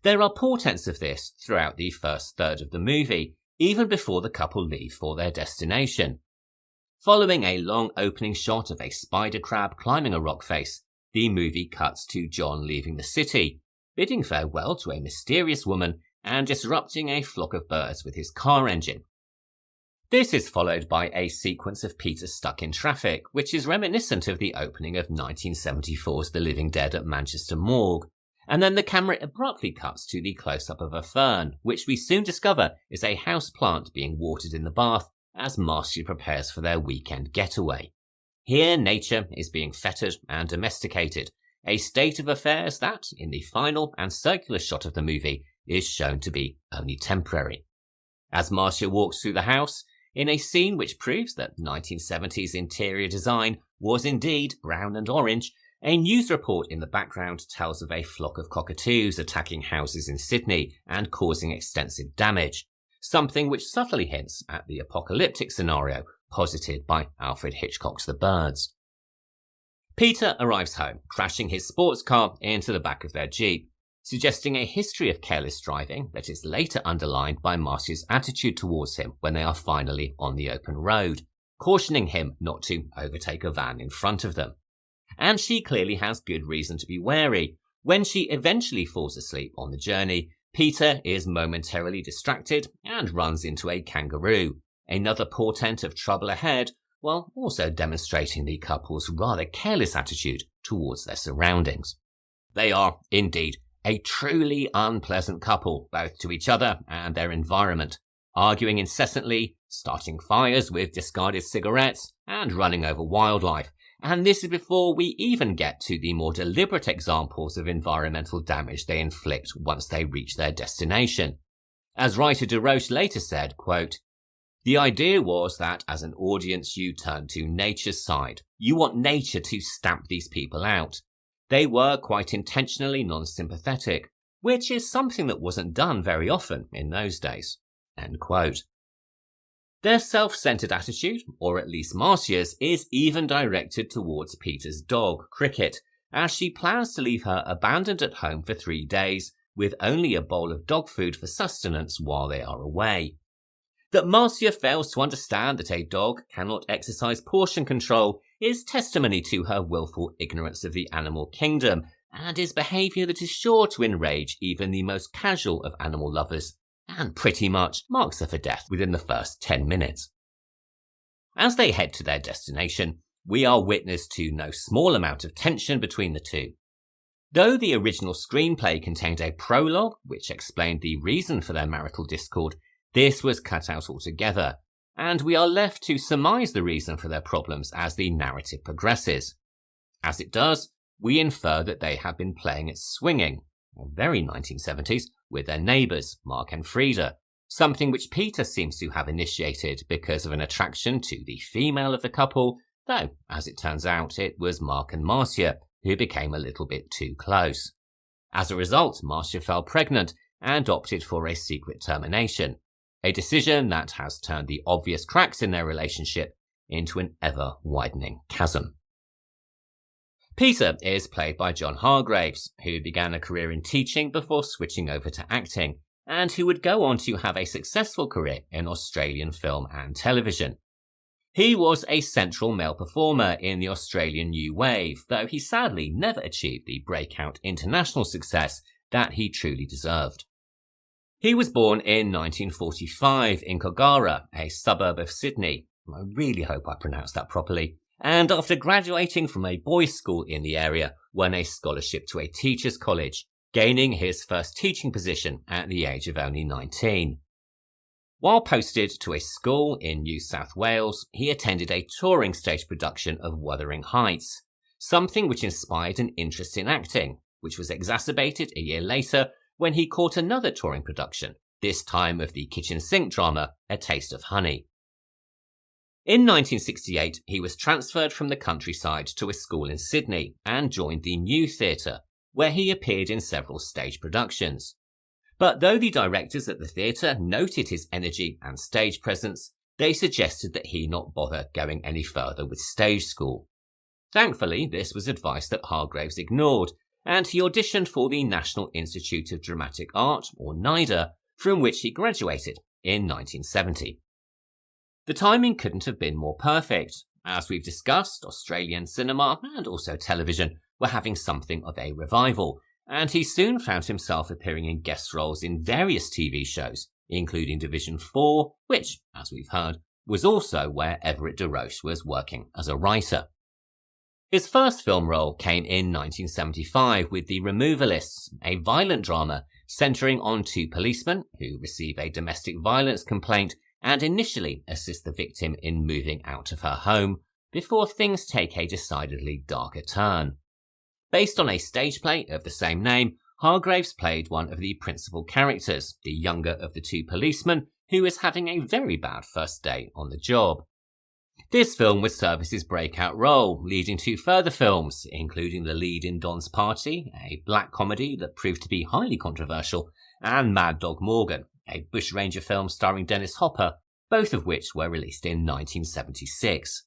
[SPEAKER 2] There are portents of this throughout the first third of the movie, even before the couple leave for their destination. Following a long opening shot of a spider crab climbing a rock face, the movie cuts to John leaving the city, bidding farewell to a mysterious woman and disrupting a flock of birds with his car engine. This is followed by a sequence of Peter stuck in traffic, which is reminiscent of the opening of 1974's The Living Dead at Manchester Morgue, and then the camera abruptly cuts to the close-up of a fern, which we soon discover is a house plant being watered in the bath as Marcia prepares for their weekend getaway. Here, nature is being fettered and domesticated, a state of affairs that, in the final and circular shot of the movie, is shown to be only temporary. As Marcia walks through the house, in a scene which proves that 1970s interior design was indeed brown and orange, a news report in the background tells of a flock of cockatoos attacking houses in Sydney and causing extensive damage, something which subtly hints at the apocalyptic scenario posited by Alfred Hitchcock's The Birds. Peter arrives home, crashing his sports car into the back of their Jeep, suggesting a history of careless driving that is later underlined by Marcia's attitude towards him when they are finally on the open road, cautioning him not to overtake a van in front of them. And she clearly has good reason to be wary. When she eventually falls asleep on the journey, Peter is momentarily distracted and runs into a kangaroo, another portent of trouble ahead, while also demonstrating the couple's rather careless attitude towards their surroundings. They are, indeed, a truly unpleasant couple, both to each other and their environment, arguing incessantly, starting fires with discarded cigarettes, and running over wildlife. And this is before we even get to the more deliberate examples of environmental damage they inflict once they reach their destination. As writer De Roche later said, quote, "The idea was that as an audience you turn to nature's side. You want nature to stamp these people out. They were quite intentionally non-sympathetic, which is something that wasn't done very often in those days." End quote. Their self-centered attitude, or at least Marcia's, is even directed towards Peter's dog, Cricket, as she plans to leave her abandoned at home for 3 days, with only a bowl of dog food for sustenance while they are away. That Marcia fails to understand that a dog cannot exercise portion control is testimony to her willful ignorance of the animal kingdom, and is behaviour that is sure to enrage even the most casual of animal lovers, and pretty much marks her for death within the first 10 minutes. As they head to their destination, we are witness to no small amount of tension between the two. Though the original screenplay contained a prologue which explained the reason for their marital discord, this was cut out altogether, and we are left to surmise the reason for their problems as the narrative progresses. As it does, we infer that they have been playing at swinging, very 1970s, with their neighbours, Mark and Frida, something which Peter seems to have initiated because of an attraction to the female of the couple, though, as it turns out, it was Mark and Marcia who became a little bit too close. As a result, Marcia fell pregnant and opted for a secret termination, a decision that has turned the obvious cracks in their relationship into an ever-widening chasm. Peter is played by John Hargraves, who began a career in teaching before switching over to acting, and who would go on to have a successful career in Australian film and television. He was a central male performer in the Australian New Wave, though he sadly never achieved the breakout international success that he truly deserved. He was born in 1945 in Kogarah, a suburb of Sydney. I really hope I pronounced that properly. And after graduating from a boys' school in the area, won a scholarship to a teachers' college, gaining his first teaching position at the age of only 19. While posted to a school in New South Wales, he attended a touring stage production of Wuthering Heights, something which inspired an interest in acting, which was exacerbated a year later when he caught another touring production, this time of the kitchen sink drama A Taste of Honey. In 1968, he was transferred from the countryside to a school in Sydney and joined the New Theatre, where he appeared in several stage productions. But though the directors at the theatre noted his energy and stage presence, they suggested that he not bother going any further with stage school. Thankfully, this was advice that Hargraves ignored, and he auditioned for the National Institute of Dramatic Art, or NIDA, from which he graduated in 1970. The timing couldn't have been more perfect. As we've discussed, Australian cinema and also television were having something of a revival, and he soon found himself appearing in guest roles in various TV shows, including Division 4, which, as we've heard, was also where Everett De Roche was working as a writer. His first film role came in 1975 with The Removalists, a violent drama centering on two policemen who receive a domestic violence complaint and initially assist the victim in moving out of her home, before things take a decidedly darker turn. Based on a stage play of the same name, Hargraves played one of the principal characters, the younger of the two policemen, who is having a very bad first day on the job. This film would serve as his breakout role, leading to further films, including the lead in Don's Party, a black comedy that proved to be highly controversial, and Mad Dog Morgan, a bushranger film starring Dennis Hopper, both of which were released in 1976.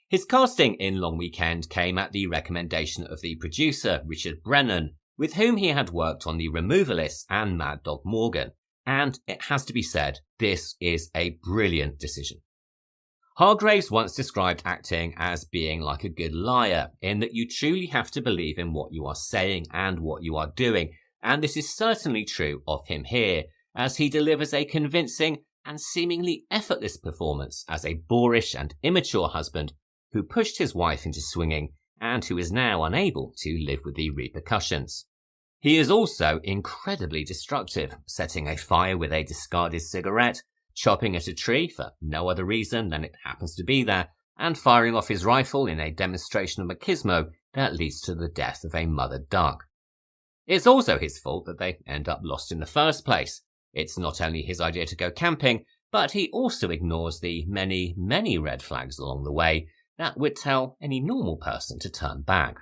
[SPEAKER 2] His casting in Long Weekend came at the recommendation of the producer, Richard Brennan, with whom he had worked on The Removalists and Mad Dog Morgan, and it has to be said, this is a brilliant decision. Hargraves once described acting as being like a good liar, in that you truly have to believe in what you are saying and what you are doing, and this is certainly true of him here, as he delivers a convincing and seemingly effortless performance as a boorish and immature husband who pushed his wife into swinging and who is now unable to live with the repercussions. He is also incredibly destructive, setting a fire with a discarded cigarette, chopping at a tree for no other reason than it happens to be there, and firing off his rifle in a demonstration of machismo that leads to the death of a mother duck. It's also his fault that they end up lost in the first place. It's not only his idea to go camping, but he also ignores the many, many red flags along the way that would tell any normal person to turn back.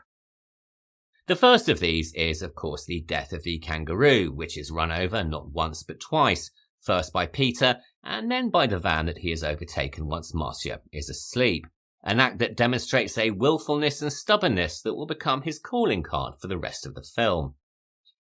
[SPEAKER 2] The first of these is, of course, the death of the kangaroo, which is run over not once but twice, first by Peter and then by the van that he has overtaken once Marcia is asleep, an act that demonstrates a willfulness and stubbornness that will become his calling card for the rest of the film.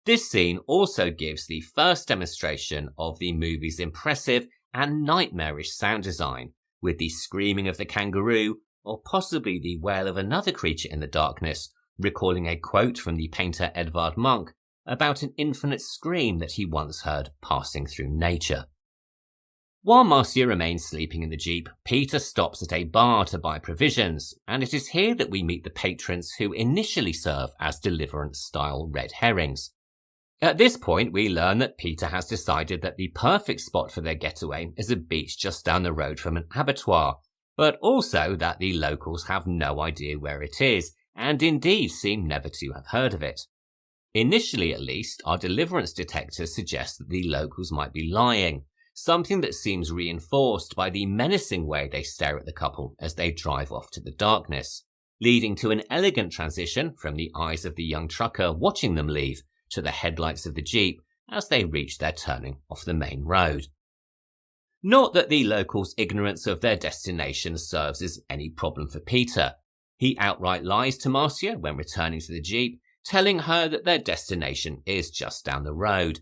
[SPEAKER 2] This scene also gives the first demonstration of the movie's impressive and nightmarish sound design, with the screaming of the kangaroo, or possibly the wail of another creature in the darkness, recalling a quote from the painter Edvard Munch about an infinite scream that he once heard passing through nature. While Marcia remains sleeping in the Jeep, Peter stops at a bar to buy provisions, and it is here that we meet the patrons who initially serve as Deliverance-style red herrings. At this point, we learn that Peter has decided that the perfect spot for their getaway is a beach just down the road from an abattoir, but also that the locals have no idea where it is, and indeed seem never to have heard of it. Initially, at least, our Deliverance detectives suggest that the locals might be lying, something that seems reinforced by the menacing way they stare at the couple as they drive off to the darkness. leading to an elegant transition from the eyes of the young trucker watching them leave to the headlights of the Jeep as they reach their turning off the main road. Not that the locals' ignorance of their destination serves as any problem for Peter. He outright lies to Marcia when returning to the Jeep, telling her that their destination is just down the road.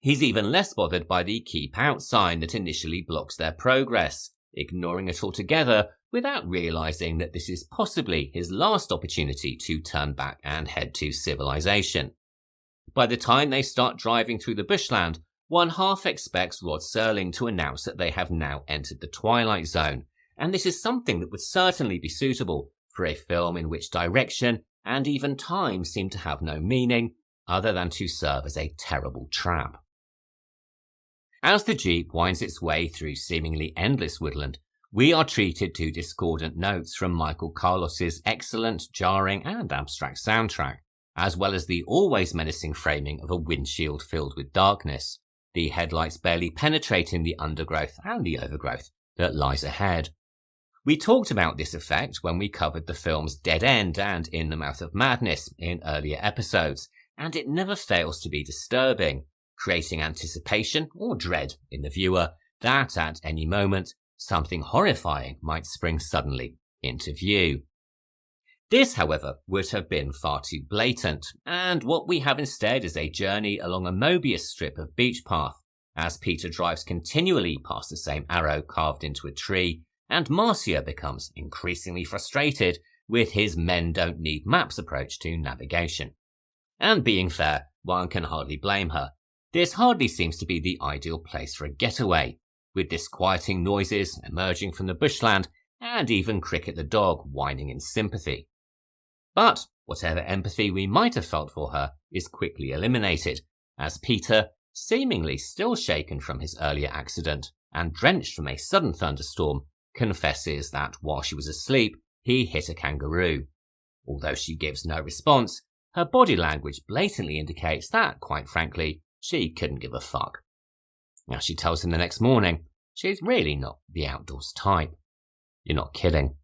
[SPEAKER 2] He's even less bothered by the keep out sign that initially blocks their progress, ignoring it altogether without realizing that this is possibly his last opportunity to turn back and head to civilization. By the time they start driving through the bushland, one half expects Rod Serling to announce that they have now entered the Twilight Zone, and this is something that would certainly be suitable for a film in which direction and even time seem to have no meaning other than to serve as a terrible trap. As the Jeep winds its way through seemingly endless woodland, we are treated to discordant notes from Michael Carlos's excellent, jarring and abstract soundtrack, as well as the always menacing framing of a windshield filled with darkness, the headlights barely penetrating the undergrowth and the overgrowth that lies ahead. We talked about this effect when we covered the films Dead End and In the Mouth of Madness in earlier episodes, and it never fails to be disturbing, creating anticipation or dread in the viewer that at any moment something horrifying might spring suddenly into view. This, however, would have been far too blatant, and what we have instead is a journey along a Mobius strip of beach path, as Peter drives continually past the same arrow carved into a tree, and Marcia becomes increasingly frustrated with his men don't need maps approach to navigation. And being fair, one can hardly blame her. This hardly seems to be the ideal place for a getaway, with disquieting noises emerging from the bushland and even Cricket the dog whining in sympathy. But whatever empathy we might have felt for her is quickly eliminated, as Peter, seemingly still shaken from his earlier accident and drenched from a sudden thunderstorm, confesses that while she was asleep, he hit a kangaroo. Although she gives no response, her body language blatantly indicates that, quite frankly, she couldn't give a fuck. Now she tells him the next morning she's really not the outdoors type. You're not kidding.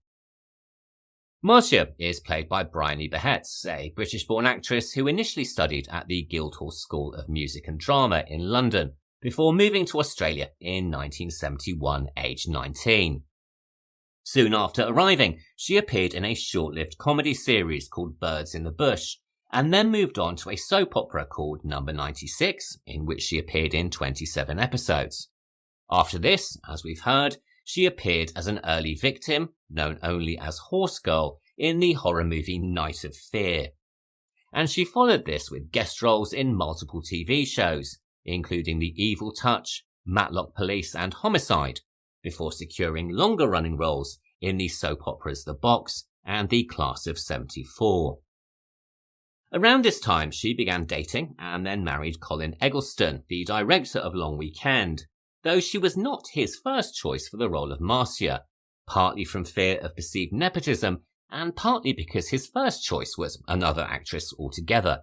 [SPEAKER 2] Marcia is played by Briony Behets, a British-born actress who initially studied at the Guildhall School of Music and Drama in London before moving to Australia in 1971, aged 19. Soon after arriving, she appeared in a short-lived comedy series called Birds in the Bush, and then moved on to a soap opera called Number 96, in which she appeared in 27 episodes. After this, as we've heard, she appeared as an early victim, known only as Horse Girl, in the horror movie Night of Fear. And she followed this with guest roles in multiple TV shows, including The Evil Touch, Matlock Police and Homicide, before securing longer-running roles in the soap operas The Box and The Class of 74. Around this time, she began dating and then married Colin Eggleston, the director of Long Weekend, though she was not his first choice for the role of Marcia, partly from fear of perceived nepotism and partly because his first choice was another actress altogether.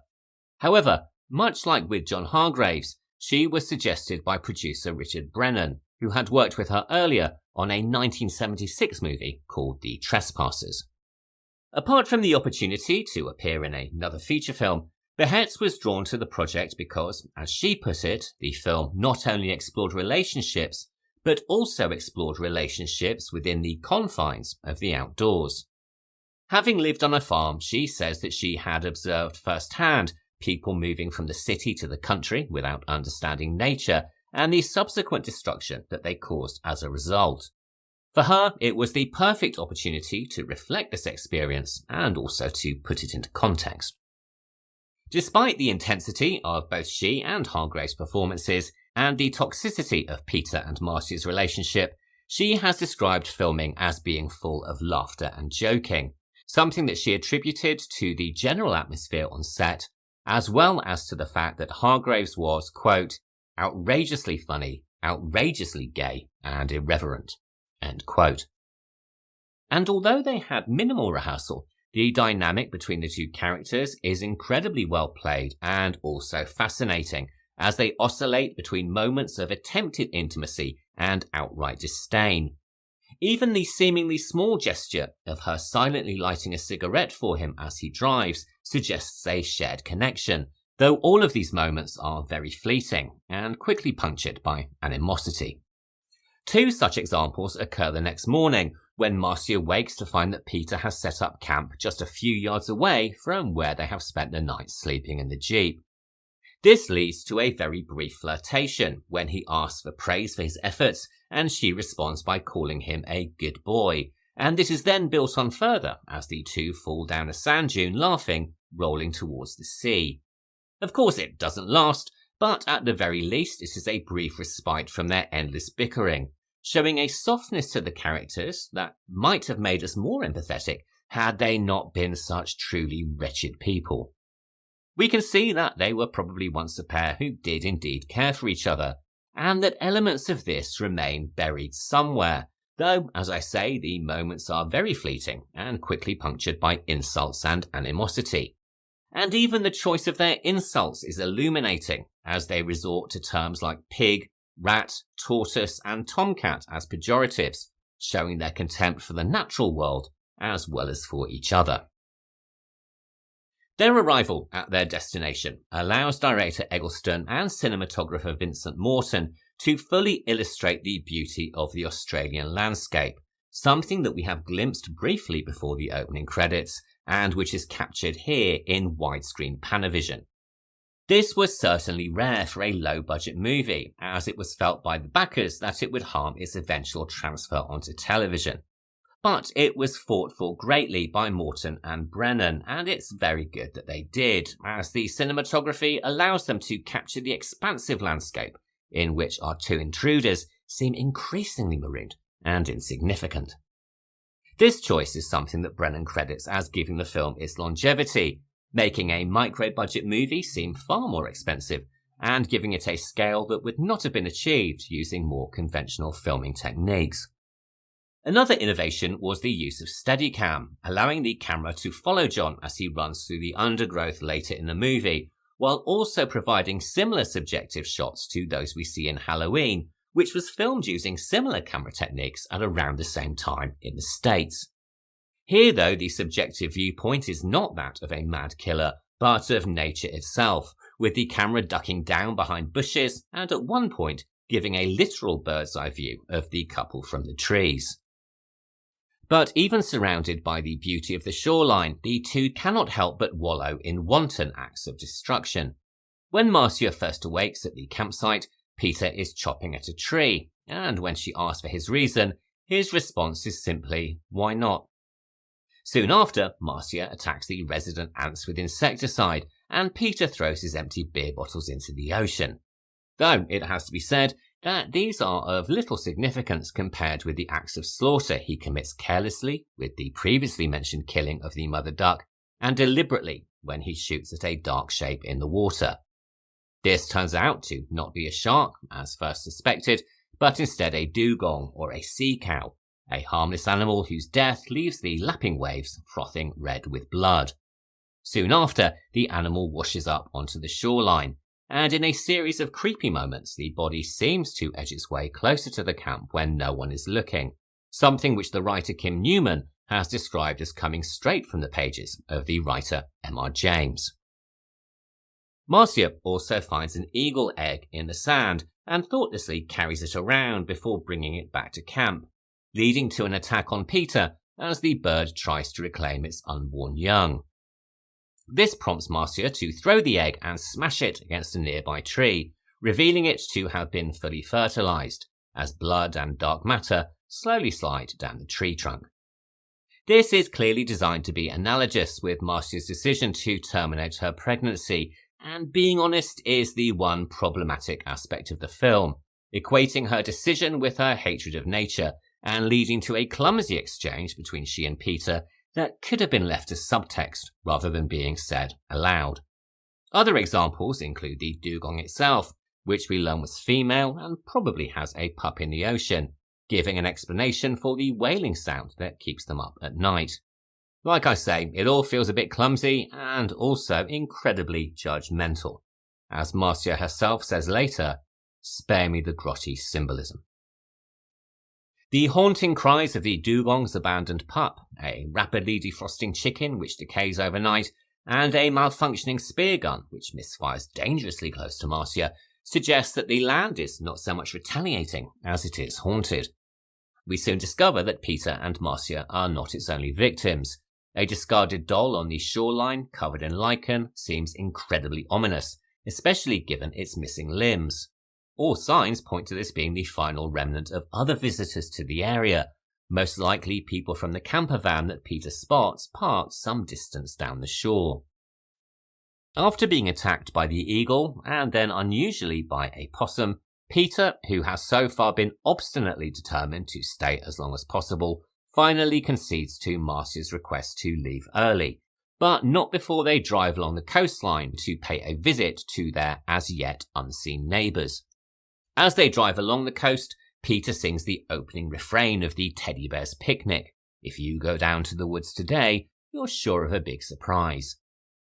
[SPEAKER 2] However, much like with John Hargraves, she was suggested by producer Richard Brennan, who had worked with her earlier on a 1976 movie called The Trespassers. Apart from the opportunity to appear in another feature film, Behets was drawn to the project because, as she put it, the film not only explored relationships, but also explored relationships within the confines of the outdoors. Having lived on a farm, she says that she had observed firsthand people moving from the city to the country without understanding nature and the subsequent destruction that they caused as a result. For her, it was the perfect opportunity to reflect this experience and also to put it into context. Despite the intensity of both she and Hargrave's performances and the toxicity of Peter and Marcia's relationship, she has described filming as being full of laughter and joking, something that she attributed to the general atmosphere on set, as well as to the fact that Hargraves was, quote, outrageously funny, outrageously gay, and irreverent, end quote. And although they had minimal rehearsal, the dynamic between the two characters is incredibly well played and also fascinating, as they oscillate between moments of attempted intimacy and outright disdain. Even the seemingly small gesture of her silently lighting a cigarette for him as he drives suggests a shared connection, though all of these moments are very fleeting and quickly punctured by animosity. Two such examples occur the next morning, when Marcia wakes to find that Peter has set up camp just a few yards away from where they have spent the night sleeping in the Jeep. This leads to a very brief flirtation when he asks for praise for his efforts and she responds by calling him a good boy, and this is then built on further as the two fall down a sand dune laughing, rolling towards the sea. Of course it doesn't last, but at the very least it is a brief respite from their endless bickering, showing a softness to the characters that might have made us more empathetic had they not been such truly wretched people. We can see that they were probably once a pair who did indeed care for each other, and that elements of this remain buried somewhere, though, as I say, the moments are very fleeting and quickly punctured by insults and animosity. And even the choice of their insults is illuminating, as they resort to terms like pig, rat, tortoise, and tomcat as pejoratives, showing their contempt for the natural world as well as for each other. Their arrival at their destination allows director Eggleston and cinematographer Vincent Morton to fully illustrate the beauty of the Australian landscape, something that we have glimpsed briefly before the opening credits and which is captured here in widescreen Panavision. This was certainly rare for a low-budget movie, as it was felt by the backers that it would harm its eventual transfer onto television. But it was fought for greatly by Morton and Brennan, and it's very good that they did, as the cinematography allows them to capture the expansive landscape, in which our two intruders seem increasingly marooned and insignificant. This choice is something that Brennan credits as giving the film its longevity, making a micro-budget movie seem far more expensive, and giving it a scale that would not have been achieved using more conventional filming techniques. Another innovation was the use of Steadicam, allowing the camera to follow John as he runs through the undergrowth later in the movie, while also providing similar subjective shots to those we see in Halloween, which was filmed using similar camera techniques at around the same time in the States. Here, though, the subjective viewpoint is not that of a mad killer, but of nature itself, with the camera ducking down behind bushes and at one point giving a literal bird's eye view of the couple from the trees. But even surrounded by the beauty of the shoreline, the two cannot help but wallow in wanton acts of destruction. When Marcia first awakes at the campsite, Peter is chopping at a tree, and when she asks for his reason, his response is simply, "Why not?" Soon after, Marcia attacks the resident ants with insecticide, and Peter throws his empty beer bottles into the ocean. Though it has to be said that these are of little significance compared with the acts of slaughter he commits carelessly with the previously mentioned killing of the mother duck, and deliberately when he shoots at a dark shape in the water. This turns out to not be a shark, as first suspected, but instead a dugong or a sea cow, a harmless animal whose death leaves the lapping waves frothing red with blood. Soon after, the animal washes up onto the shoreline, and in a series of creepy moments, the body seems to edge its way closer to the camp when no one is looking, something which the writer Kim Newman has described as coming straight from the pages of the writer M.R. James. Marcia also finds an eagle egg in the sand and thoughtlessly carries it around before bringing it back to camp, leading to an attack on Peter as the bird tries to reclaim its unborn young. This prompts Marcia to throw the egg and smash it against a nearby tree, revealing it to have been fully fertilized, as blood and dark matter slowly slide down the tree trunk. This is clearly designed to be analogous with Marcia's decision to terminate her pregnancy, and being honest is the one problematic aspect of the film, equating her decision with her hatred of nature and leading to a clumsy exchange between she and Peter that could have been left as subtext rather than being said aloud. Other examples include the dugong itself, which we learn was female and probably has a pup in the ocean, giving an explanation for the wailing sound that keeps them up at night. Like I say, it all feels a bit clumsy and also incredibly judgmental. As Marcia herself says later, "Spare me the grotty symbolism." The haunting cries of the dugong's abandoned pup, a rapidly defrosting chicken which decays overnight, and a malfunctioning spear gun which misfires dangerously close to Marcia suggest that the land is not so much retaliating as it is haunted. We soon discover that Peter and Marcia are not its only victims. A discarded doll on the shoreline, covered in lichen, seems incredibly ominous, especially given its missing limbs. All signs point to this being the final remnant of other visitors to the area, most likely people from the camper van that Peter spots parked some distance down the shore. After being attacked by the eagle, and then unusually by a possum, Peter, who has so far been obstinately determined to stay as long as possible, finally concedes to Marcia's request to leave early, but not before they drive along the coastline to pay a visit to their as yet unseen neighbours. As they drive along the coast, Peter sings the opening refrain of the Teddy Bear's Picnic. If you go down to the woods today, you're sure of a big surprise.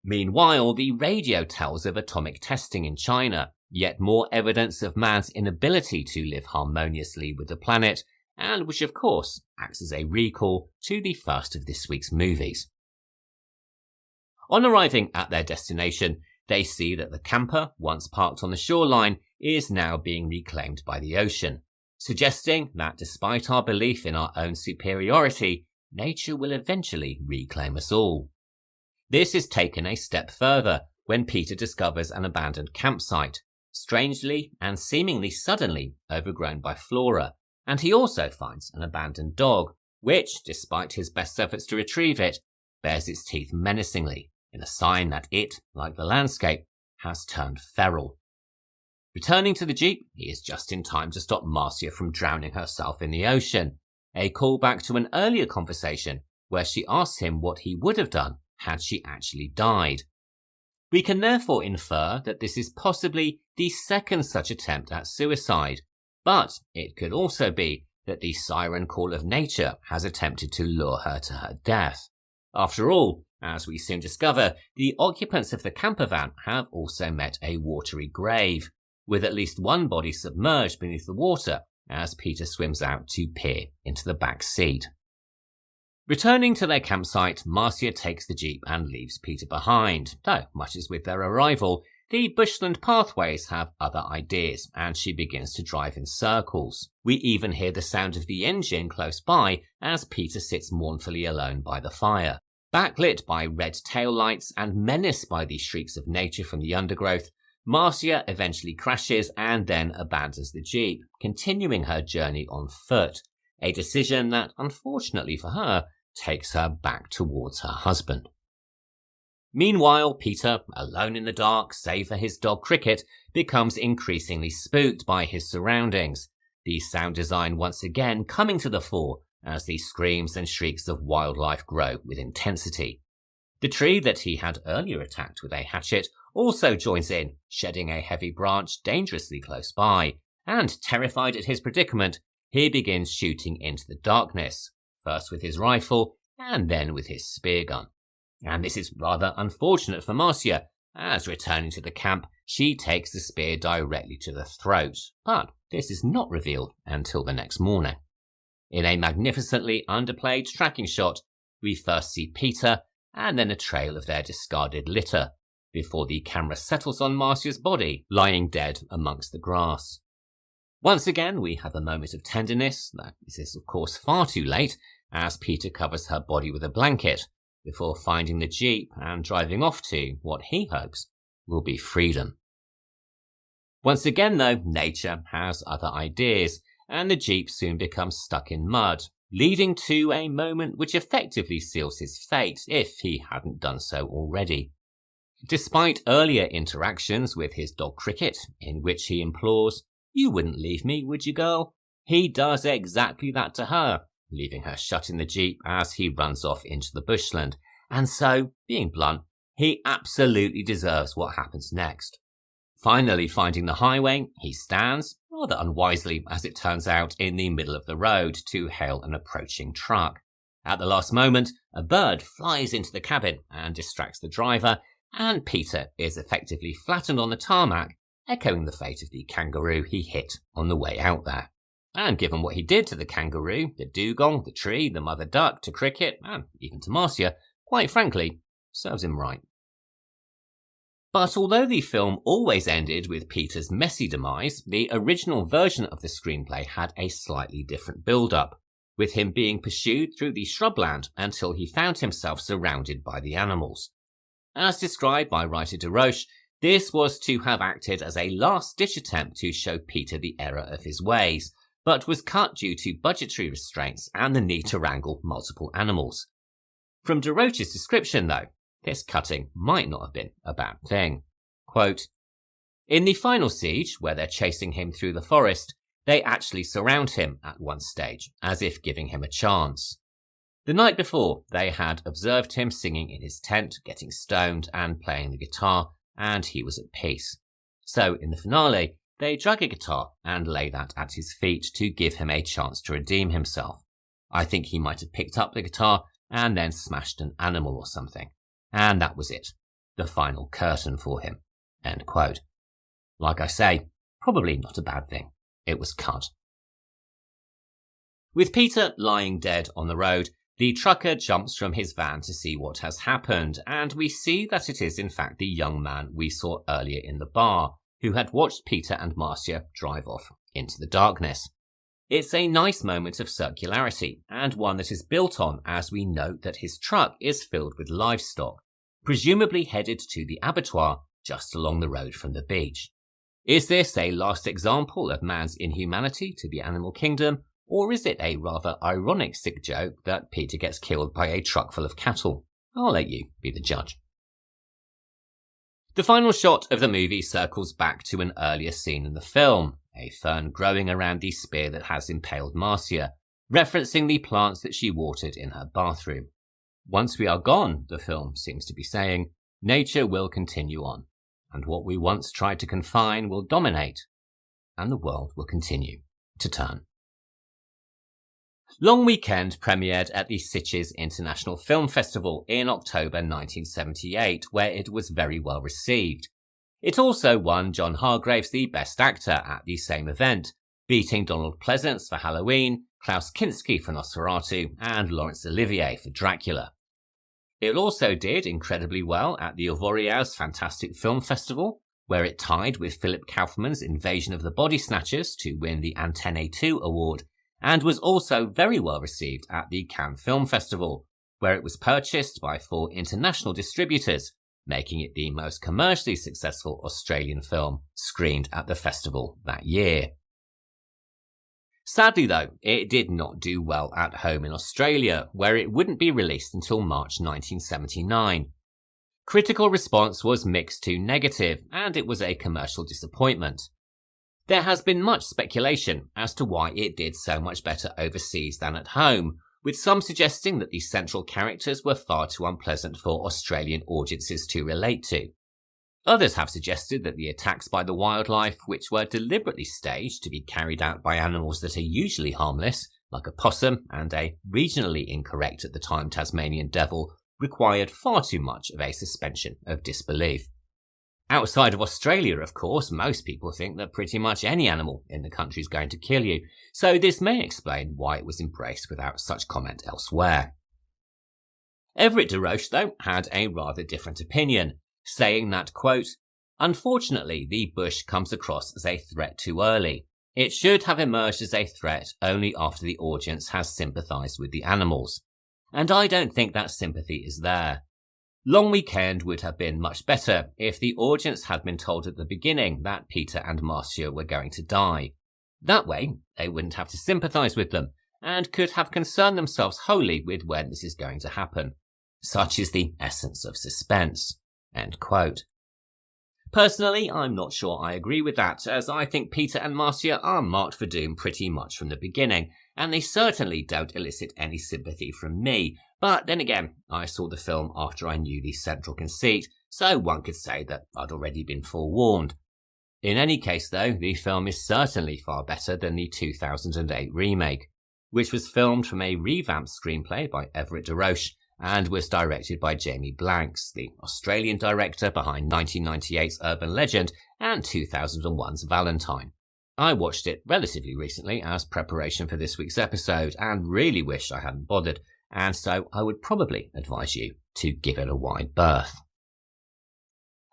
[SPEAKER 2] Meanwhile, the radio tells of atomic testing in China, yet more evidence of man's inability to live harmoniously with the planet, and which of course acts as a recall to the first of this week's movies. On arriving at their destination, they see that the camper, once parked on the shoreline, is now being reclaimed by the ocean, suggesting that despite our belief in our own superiority, nature will eventually reclaim us all. This is taken a step further when Peter discovers an abandoned campsite, strangely and seemingly suddenly overgrown by flora, and he also finds an abandoned dog, which, despite his best efforts to retrieve it, bares its teeth menacingly, in a sign that it, like the landscape, has turned feral. Returning to the jeep, he is just in time to stop Marcia from drowning herself in the ocean, a callback to an earlier conversation where she asks him what he would have done had she actually died. We can therefore infer that this is possibly the second such attempt at suicide, but it could also be that the siren call of nature has attempted to lure her to her death. After all, as we soon discover, the occupants of the camper van have also met a watery grave, with at least one body submerged beneath the water as Peter swims out to peer into the back seat. Returning to their campsite, Marcia takes the jeep and leaves Peter behind, though, much as with their arrival, the bushland pathways have other ideas, and she begins to drive in circles. We even hear the sound of the engine close by as Peter sits mournfully alone by the fire. Backlit by red taillights and menaced by the shrieks of nature from the undergrowth, Marcia eventually crashes and then abandons the jeep, continuing her journey on foot, a decision that, unfortunately for her, takes her back towards her husband. Meanwhile, Peter, alone in the dark save for his dog Cricket, becomes increasingly spooked by his surroundings, the sound design once again coming to the fore as the screams and shrieks of wildlife grow with intensity. The tree that he had earlier attacked with a hatchet also joins in, shedding a heavy branch dangerously close by, and terrified at his predicament, he begins shooting into the darkness, first with his rifle and then with his spear gun. And this is rather unfortunate for Marcia, as returning to the camp, she takes the spear directly to the throat, but this is not revealed until the next morning. In a magnificently underplayed tracking shot, we first see Peter and then a trail of their discarded litter, before the camera settles on Marcia's body, lying dead amongst the grass. Once again, we have a moment of tenderness, though this is of course far too late, as Peter covers her body with a blanket, before finding the jeep and driving off to what he hopes will be freedom. Once again though, nature has other ideas, and the jeep soon becomes stuck in mud, leading to a moment which effectively seals his fate if he hadn't done so already. Despite earlier interactions with his dog Cricket, in which he implores, "You wouldn't leave me, would you, girl?" he does exactly that to her, leaving her shut in the jeep as he runs off into the bushland, and so, being blunt, he absolutely deserves what happens next. Finally finding the highway, he stands, rather unwisely as it turns out, in the middle of the road to hail an approaching truck. At the last moment, a bird flies into the cabin and distracts the driver, and Peter is effectively flattened on the tarmac, echoing the fate of the kangaroo he hit on the way out there. And given what he did to the kangaroo, the dugong, the tree, the mother duck, to cricket, and even to Marcia, quite frankly, serves him right. But although the film always ended with Peter's messy demise, the original version of the screenplay had a slightly different build-up, with him being pursued through the shrubland until he found himself surrounded by the animals. As described by writer De Roche, this was to have acted as a last-ditch attempt to show Peter the error of his ways, but was cut due to budgetary restraints and the need to wrangle multiple animals. From De Roche's description, though, this cutting might not have been a bad thing. Quote, "In the final siege, where they're chasing him through the forest, they actually surround him at one stage, as if giving him a chance. The night before, they had observed him singing in his tent, getting stoned, and playing the guitar, and he was at peace. So, in the finale, they drag a guitar and lay that at his feet to give him a chance to redeem himself. I think he might have picked up the guitar and then smashed an animal or something. And that was it. The final curtain for him." End quote. Like I say, probably not a bad thing. It was cut. With Peter lying dead on the road, the trucker jumps from his van to see what has happened, and we see that it is in fact the young man we saw earlier in the bar, who had watched Peter and Marcia drive off into the darkness. It's a nice moment of circularity, and one that is built on as we note that his truck is filled with livestock, presumably headed to the abattoir just along the road from the beach. Is this a last example of man's inhumanity to the animal kingdom, or is it a rather ironic sick joke that Peter gets killed by a truck full of cattle? I'll let you be the judge. The final shot of the movie circles back to an earlier scene in the film, a fern growing around the spear that has impaled Marcia, referencing the plants that she watered in her bathroom. Once we are gone, the film seems to be saying, nature will continue on, and what we once tried to confine will dominate, and the world will continue to turn. Long Weekend premiered at the Sitges International Film Festival in October 1978, where it was very well received. It also won John Hargraves the Best Actor at the same event, beating Donald Pleasance for Halloween, Klaus Kinski for Nosferatu, and Laurence Olivier for Dracula. It also did incredibly well at the Avoriaz Fantastic Film Festival, where it tied with Philip Kaufman's Invasion of the Body Snatchers to win the Antenne 2 award, and was also very well received at the Cannes Film Festival, where it was purchased by 4 international distributors, making it the most commercially successful Australian film screened at the festival that year. Sadly though, it did not do well at home in Australia, where it wouldn't be released until March 1979. Critical response was mixed to negative, and it was a commercial disappointment. There has been much speculation as to why it did so much better overseas than at home, with some suggesting that the central characters were far too unpleasant for Australian audiences to relate to. Others have suggested that the attacks by the wildlife, which were deliberately staged to be carried out by animals that are usually harmless, like a possum and a regionally incorrect at the time Tasmanian devil, required far too much of a suspension of disbelief. Outside of Australia, of course, most people think that pretty much any animal in the country is going to kill you, so this may explain why it was embraced without such comment elsewhere. Everett De Roche, though, had a rather different opinion, saying that, quote, "Unfortunately, the bush comes across as a threat too early. It should have emerged as a threat only after the audience has sympathised with the animals. And I don't think that sympathy is there. Long Weekend would have been much better if the audience had been told at the beginning that Peter and Marcia were going to die. That way, they wouldn't have to sympathise with them, and could have concerned themselves wholly with when this is going to happen. Such is the essence of suspense." End quote. Personally, I'm not sure I agree with that, as I think Peter and Marcia are marked for doom pretty much from the beginning, and they certainly don't elicit any sympathy from me. But then again, I saw the film after I knew the central conceit, so one could say that I'd already been forewarned. In any case though, the film is certainly far better than the 2008 remake, which was filmed from a revamped screenplay by Everett De Roche and was directed by Jamie Blanks, the Australian director behind 1998's Urban Legend and 2001's Valentine. I watched it relatively recently as preparation for this week's episode and really wish I hadn't bothered, and so I would probably advise you to give it a wide berth.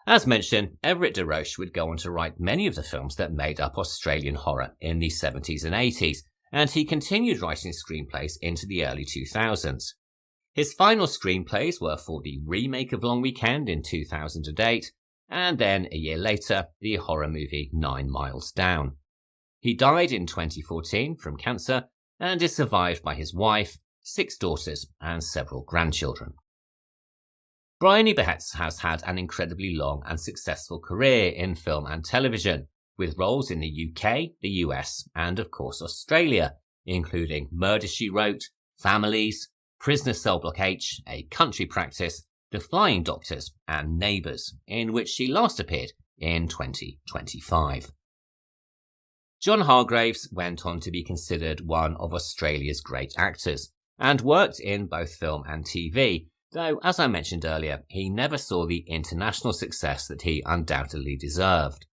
[SPEAKER 2] As mentioned, Everett De Roche would go on to write many of the films that made up Australian horror in the 70s and 80s, and he continued writing screenplays into the early 2000s. His final screenplays were for the remake of Long Weekend in 2008, and then a year later, the horror movie 9 Miles Down. He died in 2014 from cancer and is survived by his wife, 6 daughters, and several grandchildren. Briony Behets has had an incredibly long and successful career in film and television, with roles in the UK, the US, and of course Australia, including Murder, She Wrote, Families, Prisoner Cell Block H, A Country Practice, The Flying Doctors, and Neighbours, in which she last appeared in 2025. John Hargraves went on to be considered one of Australia's great actors, and worked in both film and TV, though, as I mentioned earlier, he never saw the international success that he undoubtedly deserved.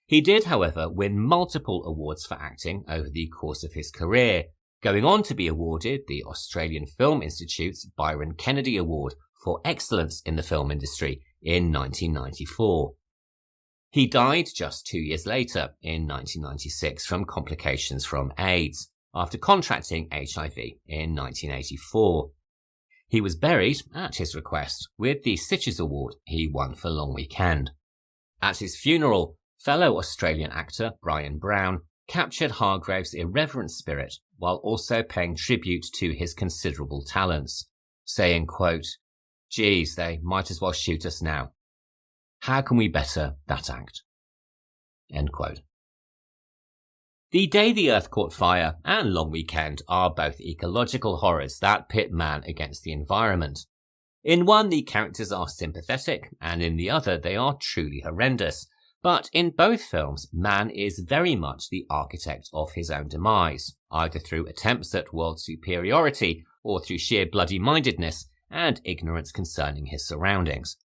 [SPEAKER 2] He did, however, win multiple awards for acting over the course of his career, going on to be awarded the Australian Film Institute's Byron Kennedy Award for Excellence in the Film Industry in 1994. He died just 2 years later, in 1996, from complications from AIDS, after contracting HIV in 1984. He was buried, at his request, with the Sitges Award he won for Long Weekend. At his funeral, fellow Australian actor Brian Brown captured Hargrave's irreverent spirit while also paying tribute to his considerable talents, saying, quote, "Geez, they might as well shoot us now. How can we better that act?" End quote. The Day the Earth Caught Fire and Long Weekend are both ecological horrors that pit man against the environment. In one, the characters are sympathetic, and in the other, they are truly horrendous. But in both films, man is very much the architect of his own demise, either through attempts at world superiority or through sheer bloody-mindedness and ignorance concerning his surroundings.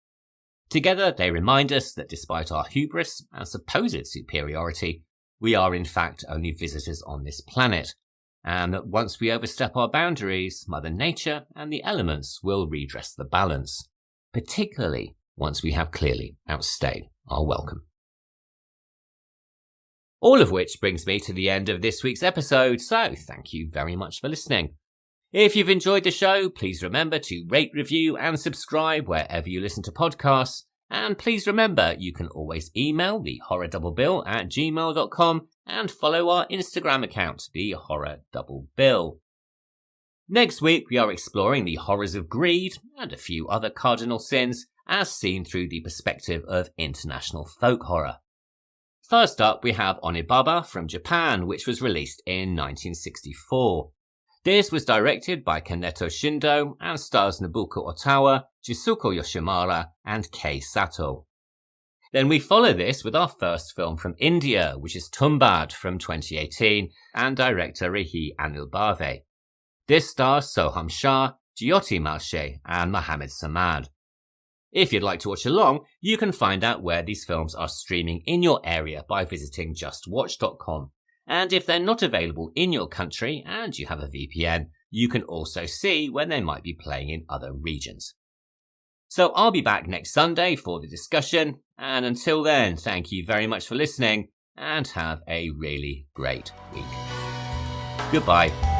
[SPEAKER 2] Together, they remind us that despite our hubris and supposed superiority, we are in fact only visitors on this planet, and that once we overstep our boundaries, Mother Nature and the elements will redress the balance, particularly once we have clearly outstayed our welcome. All of which brings me to the end of this week's episode, so thank you very much for listening. If you've enjoyed the show, please remember to rate, review and subscribe wherever you listen to podcasts. And please remember, you can always email thehorrordouble@gmail.com and follow our Instagram account, The Horror Double Bill. Next week, we are exploring the horrors of greed and a few other cardinal sins as seen through the perspective of international folk horror. First up, we have Onibaba from Japan, which was released in 1964. This was directed by Kaneto Shindo and stars Nobuko Otawa, Jisuko Yoshimura, and Kei Sato. Then we follow this with our first film from India, which is Tumbad from 2018, and director Rihi Anilbave. This stars Soham Shah, Jyoti Malshe, and Mohammed Samad. If you'd like to watch along, you can find out where these films are streaming in your area by visiting justwatch.com. And if they're not available in your country and you have a VPN, you can also see when they might be playing in other regions. So I'll be back next Sunday for the discussion, and until then, thank you very much for listening, and have a really great week. Goodbye.